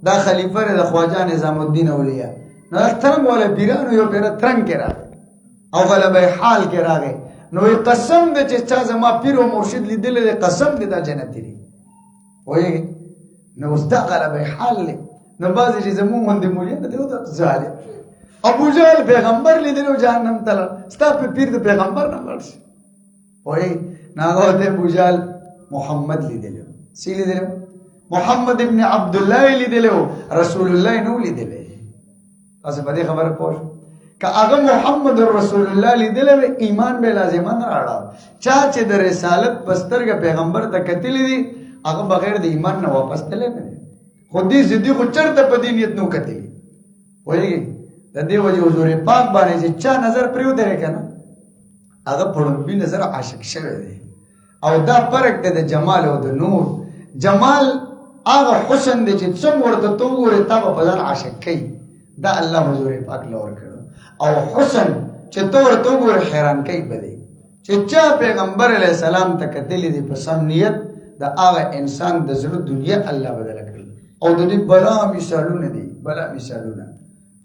دا خلیفہ د خواجه نظام الدین اولیاء نو ترنګ ولا پیرانو یو پیر ترنګ کې راغی او غلبه حال کې راغی نو قسم دې چې چا زما پیر او مرشد لیدل قسم دې دا جنت دی وایي نو استا غلبه حال له نو بازي چې زمون باندې مولیا ته وته ظالم ابو جهل پیغمبر لیدل جهنم ته ستا په پیر د پیغمبر نه ورشي وایي ناغه ته ابو جهل محمد لیدل سی لیدل محمد ابن عبد الله لیدل رسول الله نو لیدل تاسو په دې خبره پوه که هغه محمد رسول الله لیدل ایمان به لازمه نه راړه چا چې د رسالت پسترګه پیغمبر ته کتلی دي هغه بغیر د ایمان نه واپس تللی نه خو دې زدي خو چرته په دې نیت نو کتلی وایي د دې وجه حضور پاک باندې چې چا نظر پریو درې کنه هغه په لومبي نظر عاشق شوی دی او دا فرق دی د جمال او د نور جمال هغه حسن دی چې څومره ورته تو ګورې تا په ځان عاشق کوي دا الله حضور پاک لور کړو او حسن چې تو ورته ګورې حیران کوي بده چې چا پیغمبر علی السلام ته کتلی دی په سم نیت دا هغه انسان د زړه دنیا الله بدل کړ او د دې بلا مثالونه دي بلا مثالونه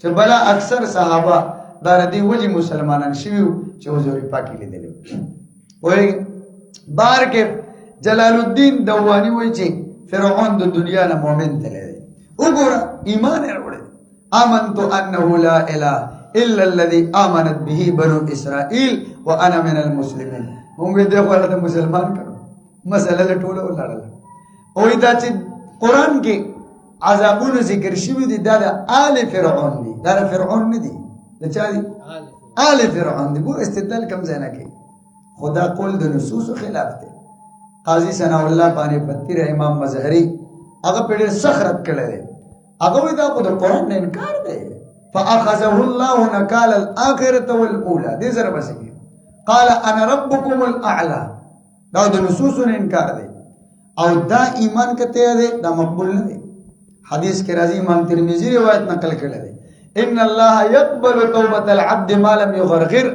چې بلا اکثر صحابه دا ردی وجه مسلمانان شویو چې حضور پاک لیدل وای بار کې جلال الدین دوانی وای چې فرعون د دنیا نه مؤمن تللی وګوره ایمان وروړي آمنت انه لا اله الا الذي امنت به بنو اسرائيل وانا من المسلمين موږ دې خو مسلمان کړو مسله ټوله ولاړه او دا چې قران کې عذابونه ذکر شوي دي دا د آل فرعون دي، دا د فرعون نه دي. د چا دي؟ آل فرعون دي. ګور استدلال کم ځای نه کوي، خو دا قول د نصوصو خلاف دی. قاضي ثناء الله پانی پتی رحمه امام مظهری هغه په ډېر سخت رد کړی دی. هغه وایي دا خو د قرآن نه انکار دی. فاخذه الله نکال الاخرة والاولى. دې سره بس کېږي. قال انا ربكم الاعلى. دا د نصوصو نه انکار دی او دا ایمان کته دی، دا مقبول نه دی. حدیث کې راځي، امام ترمذی روایت نقل کړی دی، ان الله يقبل توبه العبد ما لم يغرغر.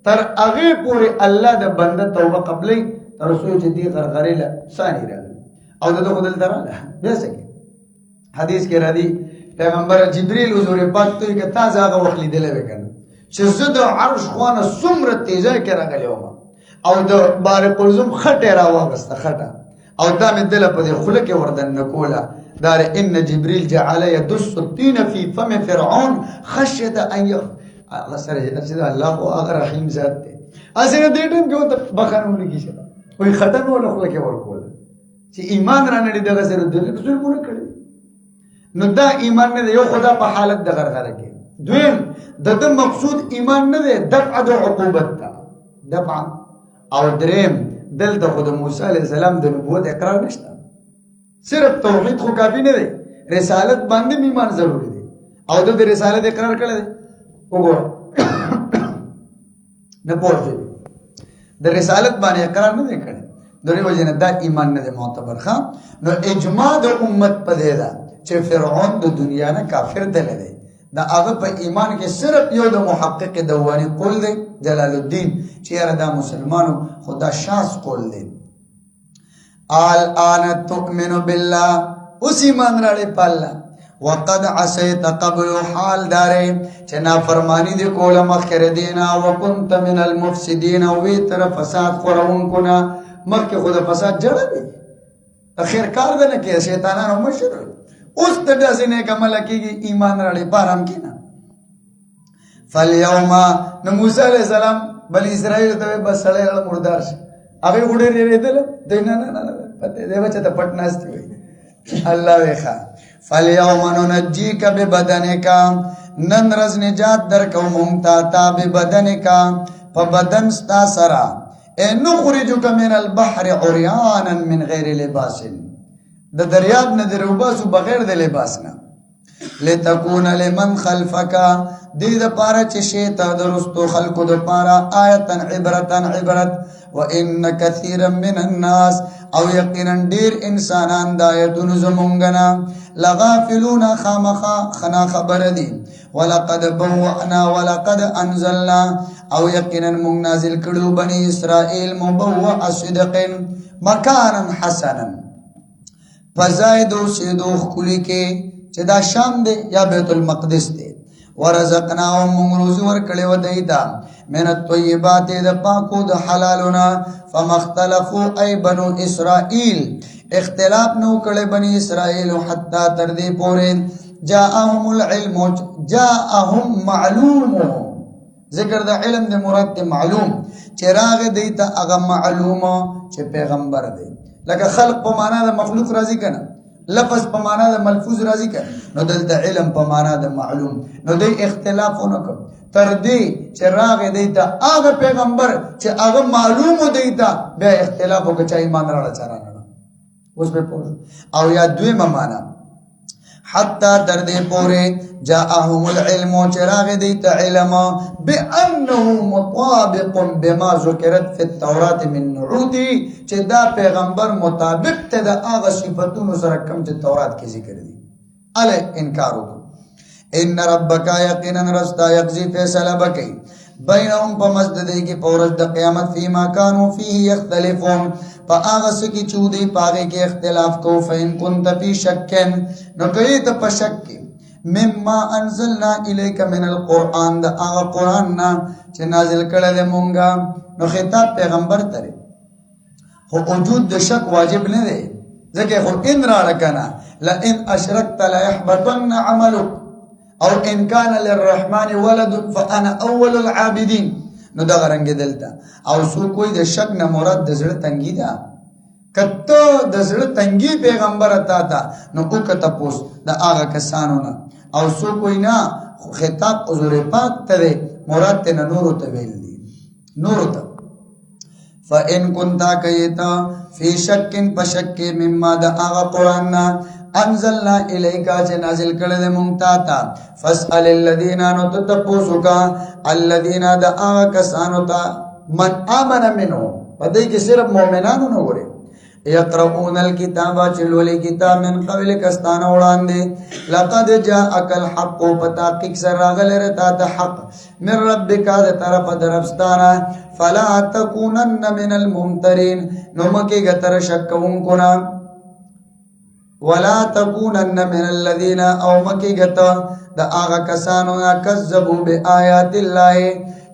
تر هغه پورې الله د بنده توبه قبلې تر څو چې دی غرغرې له ثاني راغلی او د خدای تعالی بیا څه حدیث کې راځي پیغمبر جبرئیل حضور پاک ته کې تازه هغه وخت لیدل وکنه چې زه د عرش خوانه څومره تیزه کې راغلی وم او د بار قلزم خټه راوغسته خټه او دا مې دل په دې خله کې وردن نکوله دار ان جبريل جعل يدس الطين في فم فرعون خشيه ان الله سره چې الله او هغه رحیم ذات دی. اسره دې ټیم کې وته بخانو لګی شه وي ختم ولا خله کې ورکول چې ایمان را نړي دغه سره د ظلمونه کړی. نو دا ایمان نه دی، یو خدا په حالت د غرغره کې. دویم د مقصود ایمان نه دی، دفع د عقوبت ته دفع. او دریم دلته خود موسی علیہ السلام د نبوت اقرار نشته، صرف توحید خو کافی نه دی، رسالت باندې ایمان ضروری دی او د رسالت اقرار کړی دی. وګوره نه پوهیږي د رسالت باندې اقرار نه دی کړی، دغه وجه نه دا ایمان نه دی معتبر. ښه نو اجماع د امت په دی دا چې فرعون د دنیا نه کافر دی، دا هغه په ایمان کې صرف یو د محقق دوانی قول دی جلال الدین چې یاره دا مسلمانو خدا شاس قول دی. الان تؤمن بالله، اوس ایمان راړې په الله. وقد عصيت قبل، حال دارې چې نافرمانی دی کوله مخکې دینا. وكنت من المفسدين، وی تر فساد خورونکو نه مخکې خو د فساد جړه دی اخر کار دی نه کې شیطانانو مشر اوس د داسې نیک عمله کېږي ایمان راړې په آرام کښېنه. فالیوم نو موسی علیہ السلام بل اسرائیل ته بس سړی راړه مردار شي هغې خو ډېر ډېرېدله دی نه نه نه پته دی بچه ته پټ ناستې وایي الله ویخا. فالیوم ننجیک ببدنک، نن ورځ نجات درکوم موږ تا ببدنک په بدن ستا سره. نخرجک من البحر عریانا من غیر لباس، د دریاب نه د روباسو بغیر د لباس نه. لتكون لمن خلفک، دې د پاره چې شی ته د رستو خلکو د پاره آیتن عبرت. وان كثيرا من الناس، او یقینا ډیر انسانان د آیتونو زمونږ نه لغافلون خامخا خنا خبر دي. ولقد بوأنا ولقد انزلنا، او یقینا مونږ نازل کړو بني اسرائیل مبوء صدق مکانا حسنا، فزایدو سیدو خلی کې چې دا شام دی یا بیت المقدس دی. ورزقناهم مونږ روزي ورکړې و دیتا من الطیبات د پاکو د حلالونه. فمختلفوا ای بنو اسرائیل، اختلاف نو کړي بني اسرائیل حتی تر دې پورې جاءهم العلم، جاءهم معلوم. ذکر د علم د مراد د معلوم چې راغی دیتا هغه معلومه چې پیغمبر دی. لکه خلق په معنا د مخلوق راضی کنه، لفظ په معنا د ملفوظ راضی کنه، نو دلته علم په معنا د معلوم. نو دی اختلاف ونکړ تر دې چې راغی دیتا هغه پیغمبر چې هغه معلوم دیتا بیا اختلاف وکړي چې ایمان راړه چرانه اوس به پوه. او یا دویمه معنا حتی تر دې پورې جاءهم العلم، چې راغی دیتا علم بانه مطابق بما ذکرت فی التوراة من نعوتی، چې دا پیغمبر مطابق ته د هغه صفتونو سره کوم چې تورات کې ذکر دي. اله انکار وکړو. ان ربک یقینا رستا یقضی فیصله بکی بینهم په مسجد کې په ورځ د قیامت فيما كانوا فيه يختلفون، په هغه څه کې چې دوی په هغه کې اختلاف کوو. فإن كنت في شك، نو کوي ته په شک کې مما انزلنا الیک من القرآن، د هغه قرآن نه چې نازل کړی دی مونږه. نو خطاب پیغمبر ته خو وجود د شک واجب نه دی، ځکه خو ان را لکنه لئن اشرکت ليحبطن عملک او ان کان للرحمن ولد فانا اول العابدین. نو دا رنګ دلته او سو کوئی د شک نه مراد د زړه تنګی ده، کته د زړه تنګي پیغمبر اتا تا نو کو کته پوس د هغه کسانو نه او سو کوئی نه خطاب حضور پاک ته مراد ته نور ته ویل دي نور ته فإن كنت كيتا في شك فشك مما دعا قرآن انزلنا الیکا چې نازل کړل مونږ تا فاسأل الذين نتتپوسکا الذين دعا کسانو تا من آمن منهم پدې کې صرف مؤمنانو نه وره یقرؤون الكتاب چلولې کتاب من قبل کستان وړاندې لقد جاءك الحق فتاقق سراغل رتا ته حق من ربك ذ طرف درفستانا فلا تكونن من الممترين نو مکه غتر شکون کنا ولا تكونن من الذين او مکه غتا د هغه کسانو کذبوا بآیات الله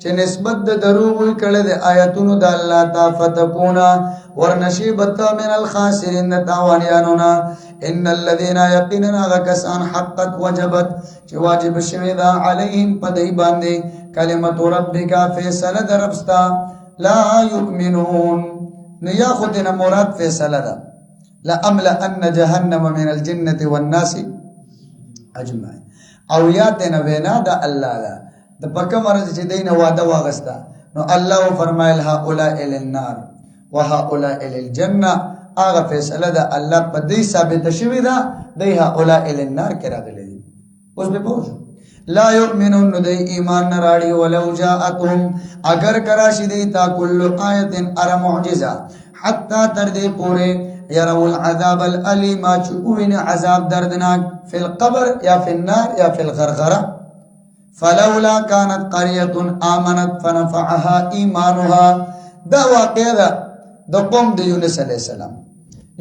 چې نسبت د دروغ کړه د آیاتونو د الله تا فتكونا ورنشيبت من الخاسرين تاوانيانونا ان الذين يقيننا غكسان حقت وجبت چې واجب شوی دا عليهم پدای باندې کلمت ربک فیصله دربستا لا يؤمنون نو یاخذنا مراد فیصله ده لا املا ان جهنم من الجنه والناس اجمعين او یاتنا وینا دا الله دا د پکه مرز چې دینه وعده واغستا نو الله فرمایل هؤلاء للنار وهؤلاء للجنه اغه فیصله ده الله په دې ثابت شوی ده د هؤلاء للنار کې راغلي اوس به پوښ لا يؤمنون د ایمان نه راړي ولو جاءتهم اگر کراشي دي تا کل آیت ار معجزه حتا تر دې پوره يروا العذاب الالم چوین عذاب دردناک فی القبر یا فی النار یا فی الغرغره فلولا كانت قريه امنت فنفعها ایمانها دا واقعه ده د قوم د یونس علی السلام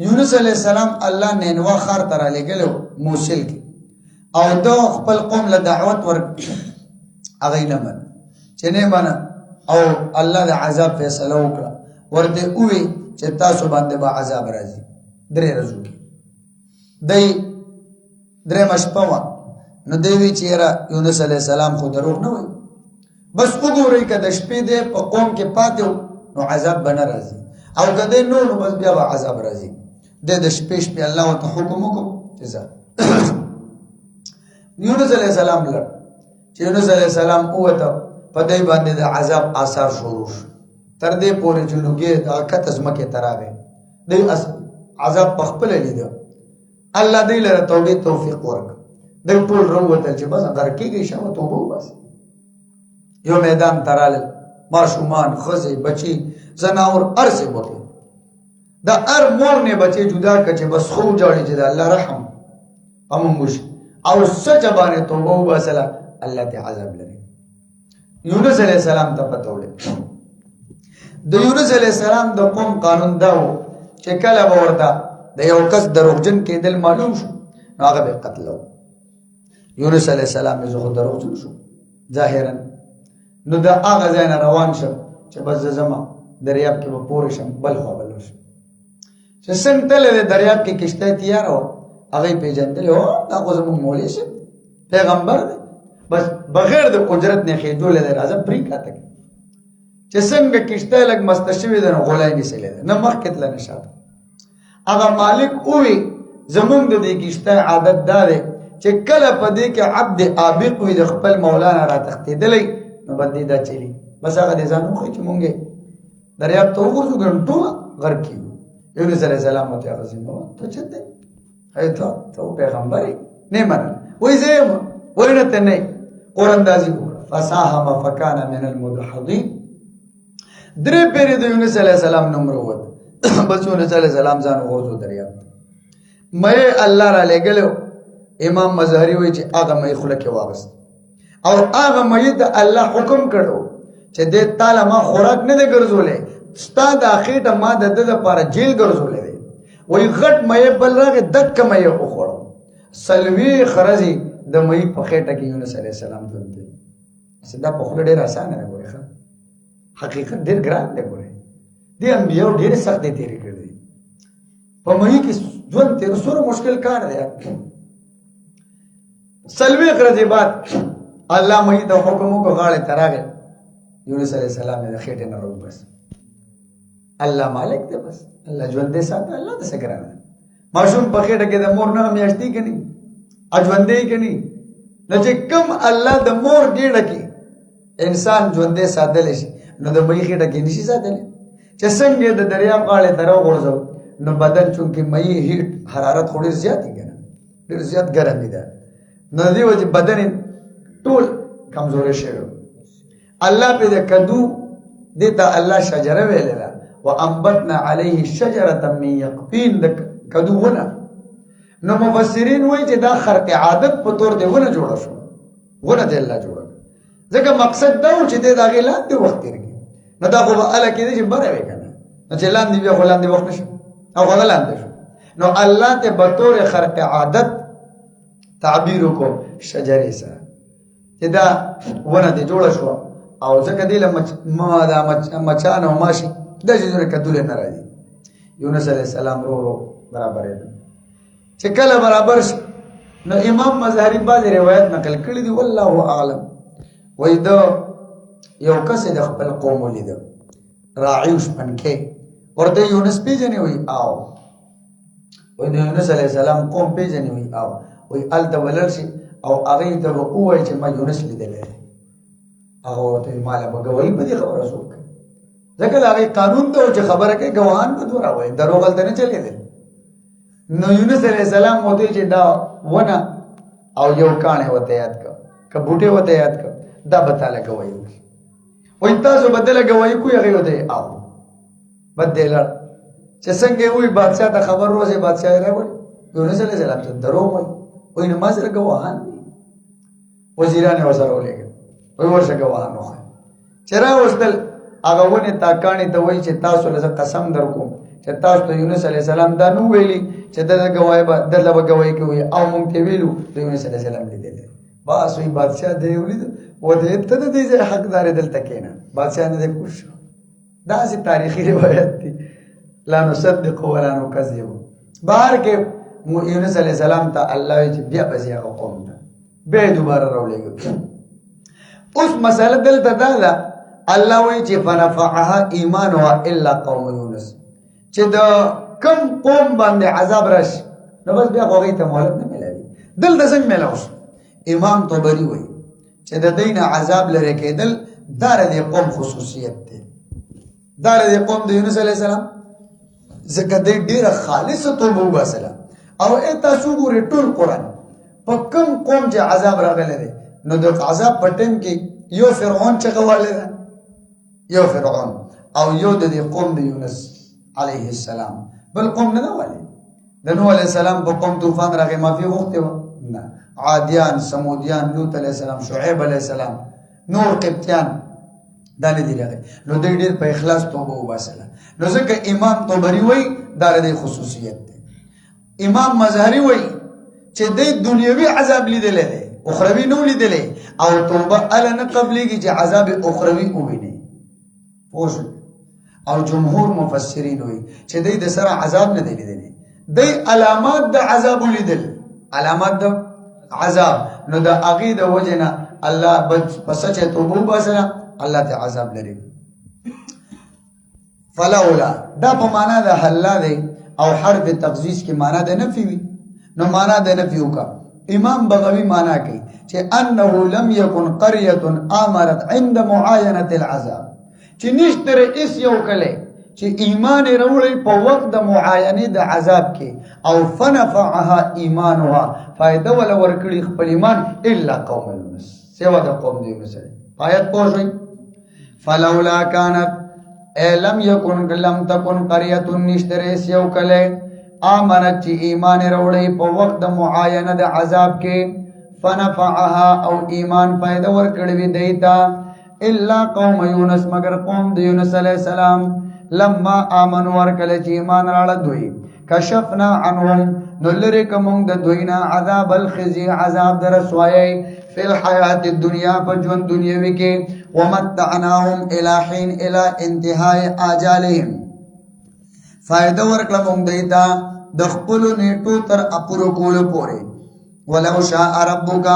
یونس علی السلام الله نینوا خر تر لګلو موصل کې او د خپل قوم له دعوت ور اغه نه من چې نه من او الله د عذاب فیصله وکړه ورته وی چې تاسو باندې به عذاب راځي درې ورځې کې دای درې مشپوا نو دوی چې را یونس علی السلام خو دروغ نه وای بس وګورئ کده شپې دې په قوم کې پاتې نو عذاب بنه راځي او کده نو بس بیا به عذاب راځي د شپې الله ته حکم وکړ جزا یونس علیہ السلام لړ چې یونس علیہ السلام اوته په دې باندې د عذاب آثار شروع تر دې پورې چې لوګي د کته زمکه تراوي د عذاب په خپل لید الله دې لره توفیق ورک د ټول وروته چې بس اگر کېږي شاو توبه بس یو میدان ترال ماشومان خزي بچي زناور ارسه بوته دا ار مور نه بچي جدا کچه بس خو جوړي چې الله رحم امونږ او سچ باندې توبه وسله الله ته عذاب لري یونس علیہ السلام ته پته وړي د یونس علیہ السلام د قوم قانون داو چې کله ورته د یو کس دروغجن کېدل معلوم شو هغه به قتلو یونس علیہ السلام زه دروغجن شو ظاهرا نو دا هغه ځای نه روان شو چې بس زما دریاب کې به پورې شم بل خو بل شم چې څنګه تل د دریاب کې کشته تیار و هغه پیژندل او دا خو زموږ مولوی شه پیغمبر دی بس بغیر د اجرت نه خېدول له راځه پرې کاته چې څنګه کشته لګ مستشوي د غولای نشلې نه مخکې تل نشاته هغه مالک اوې زموږ د دې کشته عادت دار چې کله په دې کې عبد عابق وي د خپل مولانا را تختیدلې نو باندې دا چلی بس هغه دې ځانو خو چې مونږه دریاب ته وګورو ګنټو غرق کیو یونس علیہ السلام ته غزینو ته چته ایته ته پیغمبري نه من وای زم ورنته نه قراندازي فصاحم فكان من المدحضين درې پیری د یونس علیہ السلام نمبر وته بس یونس علیہ السلام ځان وځو دریاب مې الله را لګلو امام مظهری وای چې هغه مې خلک واغست او هغه مې د الله حکم کړو چې دې تعالی ما خوراک نه دې ګرځولې ستاد اخیټه ما د دې لپاره جیل ګرځولې وای غټ مې بل راغه دک مې وخوړو سلوي خرزي د مې په خېټه کې یونس علیہ السلام دته صدا په خله ډېر اسانه نه ګوري حقیقت ډېر ګران دی ګوري دې انبیو ډېر سخت دي تیرې کړې په مې کې ژوند تیر سره مشکل کار دی سلوي خرزي بعد الله مې د حکم کو غاړه تراغه یونس علیہ السلام د خېټه نه روز بس الله مالک دی بس الله ژوند دې ساته الله دې سګرانه ماشوم په خېټه کې د مور نه میاشتې کني ژوند دې کني نو چې کم الله د مور ګېډه کې انسان ژوند دې ساتل شي نو د مې خېټه کې نشي ساتل چې څنګه د دریاب غاړه تر وغورځو نو بدن چونکه مې هیټ حرارت خوري زیات کیږي ډېر زیات ګرمي ده نو دی وجه بدن ټول کمزوري شي الله په دې کدو دته الله شجره ویلله وانبتنا عليه شجره من يقطين د کدو ونه نو مفسرین وایي چې دا خرق عادت په تور دی ونه جوړه شو ونه دی الله جوړه ځکه مقصد دا و چې د هغې لاندې وخت تېر کړي نو دا خو به هله کېدی چې بره وي که نه نو چې لاندې بیا خو لاندې وخت نه شو او هغه لاندې شو نو الله ته به طور خرق عادت تعبیر وکړو شجرې سره چې دا ونه دې جوړه شوه او ځکه دې له مچان او ماشي دا شیزونه کدولی نه راځي یونس علیه السلام رو برابرېده چې کله برابر شي نو امام مظهري بعضې روایت نقل کړي دي والله اعلم وای دا یو کس د خپل قوم ولیده راعي او شپنکې ورته یونس پیژنې وای او وای د یونس علیه السلام قوم پیژنې وای او وای هلته ولر شي او هغې ته به ووایي چې ما یونس لیدلی دی هغه ورته ماله به ګواهي په دې خبره څوک کوي ځکه د هغې قانون ته و چې خبره کوي ګواهان به دوه راوایي دروغ هلته نه چلېدل نو یونس علیه السلام ورته چې دا ونه او یو کاڼی ورته یاد کړه که بوټې ورته یاد کړه دا به تاله ګواهي وکړي وایي تاسو به دله ګواهي کوئ هغې ورته او بد دی لړ چې څنګه یې وایي بادشاه ته خبر روزې بادشاه یې راوړي یونس علیه السلام ته دروغ وایي وایي نو ما سره ګواهان دي وزیران یې ورسره ولېږل وایي ورشه ګواهان وښایه چې راوستل هغه ونې تا کاڼي ته وایي چې تاسو له زه قسم در کوم چې تاسو ته یونس علیه السلام دا نو ویلي چې دله به ګواهي کوي او موږ ته ویلو د یونس علیه السلام لیدلی بس وایي بادشاه دی ولید ودې ته د دې ځای حقدار یې دلته کښېنه بادشاه نه دی پوه شو داسې تاریخي روایت دي لا نصدق ولا نکذب بهر کې یونس علیه السلام ته الله وایي چې بیا به ځي هغه قوم ته بیا یې دوباره راولېږه اوس مسله دلته دا ده الله وایي چې فنفعها ایمانها الا قوم یونس چې د کم قوم باندې عذاب راشي نو بس بیا خو هغې ته مهلت نه میلاوي دلته څنګه میلاو شو امام طبري وایي چې د دوی نه عذاب لرې کېدل دا د قوم خصوصیت دی دا د قوم د یونس علیه السلام ځکه دوی ډېره خالصه توبه وباسله او تاسو ګورئ ټول قرآن په کوم قوم چې عذاب راغلی دی نو د عذاب په ټیم کې یو فرعون چغه والی ده یو فرعون او یو د دې قوم د یونس علیه السلام بل قوم نه ده والی د نوح علیه السلام په قوم طوفان راغی معافي غوښتې وه نه عادیان سمودیان لوط علیه السلام شعیب علیه السلام نور قبطیان دا نه دي راغلي نو دوی ډېر په اخلاص توبه وباسله نو ځکه امام طبري وایي دا د خصوصیت دی امام مظهري وایي چې دوی دنیوي عذاب لیدلی دی اخروي نه لیدلی او توبه هله نه قبلېږي چې عذاب اخروي وویني پوه شو او جمهور مفسرین وایي چې دوی د سره عذاب نه دی لیدلی دوی علامات د عذاب ولیدل علامات د عذاب نو د هغې د وجې نه الله پس چې توبه وباسله الله ته عذاب لري فلولا دا په معنا د حلا دی او حرف تخصیص کې معنا د نفي وي نو معنا د نفي وکړه امام بغوی معنا کوي چې انه لم يكن قريه امرت عند معاينه العذاب چې نشته اس یو کله چې ایمان وروړي په وخت د معاینه د عذاب کې او فنفعها ایمانها فائدہ ولا ورکړي خپل ایمان الا قوم یونس سوا د قوم یونس آیت پوښي فلولا كانت لم يكن لم تكن قريه نشتر یو کله امنت چې ایمان وروړي په وخت د معاینه د عذاب کې فنفعها او ایمان فائدہ ورکړي وي دیتا الا قوم یونس مگر قوم د یونس علیه السلام لما آمنوا ورکل چې ایمان راړه دوی کشفنا عنهم نلری کوم د دوینا عذاب الخزي عذاب در رسوایی فی الحیات الدنیا په ژوند دنیوي کې ومتعناهم الى حين الى انتهاء اجالهم فائدہ ورکړه موږ دیتا د خپل نیټو تر اپورو کول پورې ولو شاء ربک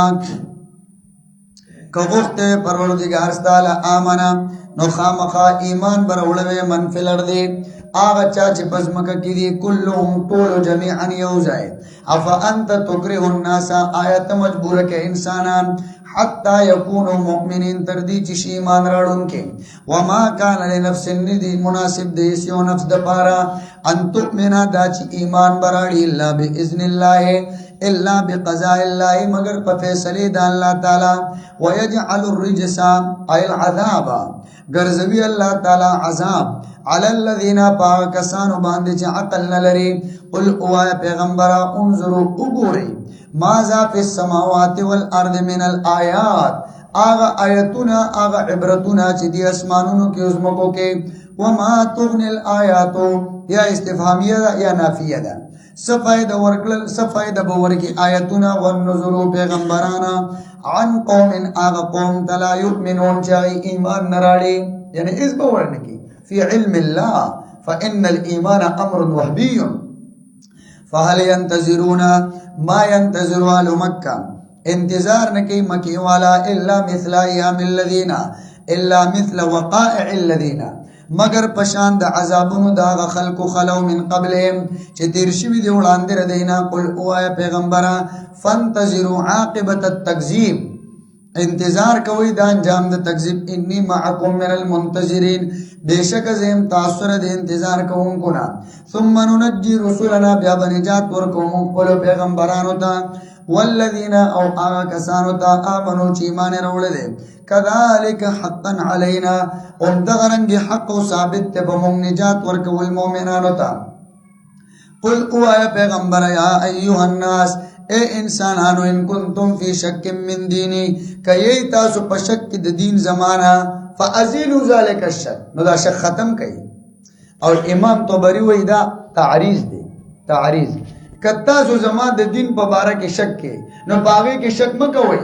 کوخت پروردگار ستاله امنا نو خامخا ایمان براوړوي من فی الارض آغا چا چې پزمکه کې دي کلهم ټول جميعا یوځای افا انت تکره الناس آیت مجبور کې انسانان حتی یکونو مؤمنین تر دې چې ایمان راړونکي وما کان لنفس ندی مناسب دی یو نفس د پاره ان تؤمن دا چې ایمان براړي الا باذن الله الا بقضاء الله مگر په فیصله د الله تعالی ويجعل الرجس ای العذاب ګرځوي الله تعالی عذاب علی الذین پاکستانو باندې چې عقل نه لري قل او پیغمبر انظروا وګورئ ماذا فی السماوات والارض من الآیات آغا آیتنا آغا عبرتنا چې دی اسمانونو کې عظمکو کې وما تغنی الآیاتو یا استفهامیه ده یا نافیه ده صفاید ورکل صفاید بورکی آیتنا والنظرو پیغمبرانا عن قوم آغا قوم تلا یؤمنون چاہی ایمان نراڑی یعنی اس بورنکی فی علم اللہ فإن الإيمان أمر وهبي فهل ينتظرون ما ينتظر اهل مکہ انتظار نکی مکی والا الا مثل ایام الذین الا مثل وقائع الذین مگر پشان د عذابونو دا خلق خلو من قبلهم چې تیر شوی دی وړاندې ردینا قل او پیغمبره فانتظروا عاقبه التکذیب انتظار کوي دا انجام د تکذیب انی معکم من المنتظرین بیشک زم تاثر د انتظار کوونکو نا ثم ننجي رسلنا بیا بنجات ورکوم خپل پیغمبرانو ته والذین او آغا کسانو ته آمنو چې ایمان راوړل دي کذالک حقا علینا ام دغرنګ حق او ثابت ته به موږ نجات ورکول مؤمنانو ته قل او پیغمبر یا ایها الناس اے انسانانو ان کنتم فی شک من دینی کئی تاسو په شک د دین زمانہ فازیلوا ذلک الشک نو دا شک ختم کړي او امام طبری وی دا تعریض دی تعریض کتا سو زما د دین په باره کې شک کې نو باغې کې شک مکوئ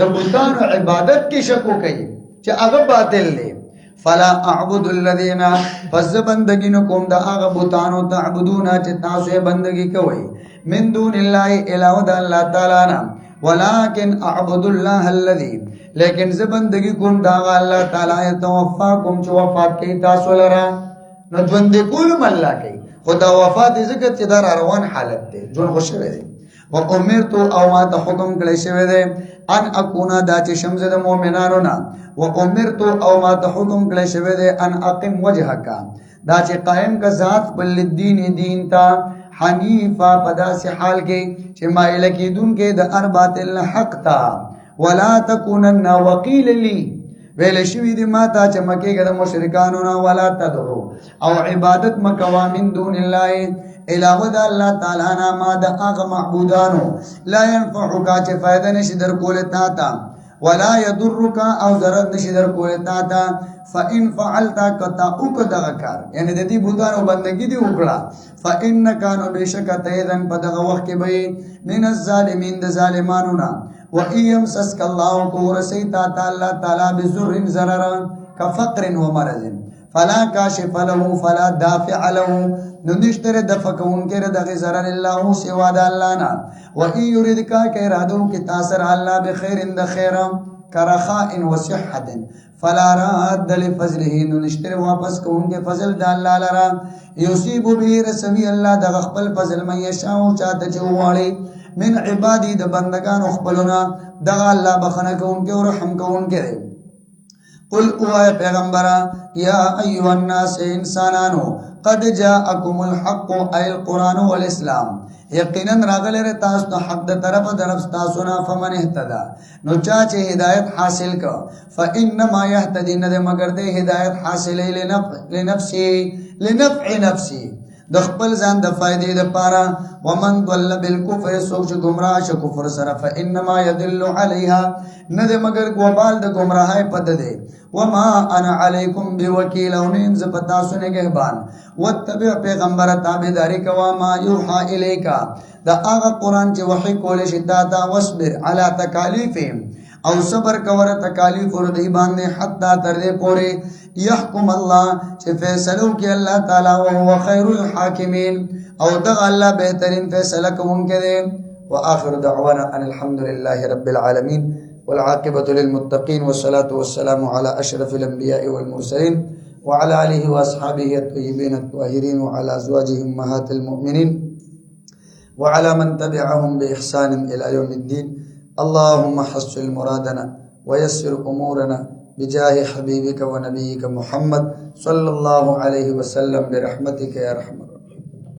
د بوتانو عبادت کې شک وکړي چې هغه باطل دی فلا اعبد الذين فزبندگی نو کوم دا هغه بوتانو تعبدون چې تاسو بندگی کوئ من دون الله الا د الله تعالی نه ولكن اعبد الله الذي لیکن زبندگی کوم دا الله تعالی توفاکم چې وفات کوي تاسو لره نو ژوند کولم الله کوي خدا وفات ذکر چې دا روان حالت دی جون خوشاله دی و امرت او ما ته حکم کړی شوی دی ان اكونا دا چې شمس د مؤمنانو نه و امرت او ما ته حکم کړی شوی دی ان اقم وجهک دا چې قائم کا ذات بل دین دین تا حنیفا پدا سے حال کې چې مایل کیدون کې د ارباطل حق تا ولا تکونن وقیل لی ویل شوی دی ما تا چې مکه کې د مشرکانو نه ولا تدعو او عبادت مکوا من دون الله الہ د الله تعالی نه ما د هغه معبودانو لا ينفعک چې فائدہ نشي در کول تا تا ولا يضرك او ضرر نشي در کول تا تا فان فعلت کتا او کدا کار یعنی د دې بوتانو بندگی دی وکړه فان کانوا بشکته اذن په دغه وخت کې به من الظالمین د ظالمانو نه و ایم سسک الله کو رسیتا تعالی بذر ضرر كفقر ومرض فلا کاشف له فلا دافع له نشتر دفع کون کې دغه ضرر الله سوا د الله نه و ای یرید کا کې ارادو کې تاثر الله بخیر د خیر کرخاء وصحه فلا راد لفضله نشتر واپس کون کې فضل د الله لرا یصيب به رسوی الله د خپل فضل مې یشاء چاته چواړي من عبادی د بندگان خپلنا دغه الله بخنه کون کې او رحم کون کې قل اوه پیغمبرا یا ایها الناس انسانانو قد جاءکم الحق ای القرآن والاسلام یقینا راغله ر تاسو ته حق د طرف تاسو نه فمن اهتدى نو چا چې هدایت حاصل ک فانما يهتدي نه مگر د هدایت حاصل لنفع نفسي د خپل ځان د فائدې لپاره ومن ضل بالکفر سوچ گمراه ش کفر سره فانما يدل عليها نه مگر ګوبال د گمراهۍ پد ده وما انا علیکم بوکیل او نه ز پتا سونه گهبان وتبع پیغمبر تابعداري کوا ما یوحى الیک دا هغه قران چې وحی کول شي تا واصبر علی تکالیفهم او صبر کور تکالیف ور دی باندې حتا تر دې پوره يحكم الله چې فیصلو کې الله تعالی او هو خیر الحاکمین او دغه الله بهترین فیصله کوونکی دی واخر دعوانا ان الحمد لله رب العالمین والعاقبة للمتقين والصلاة والسلام على أشرف الأنبياء والمرسلين وعلى آله وأصحابه الطيبين الطاهرين وعلى أزواجه أمهات المؤمنين وعلى من تبعهم بإحسان إلى يوم الدين. اللهم حصل مرادنا ويسر أمورنا بجاه حبيبك ونبيك محمد صلى الله عليه وسلم برحمتك يا رحمن.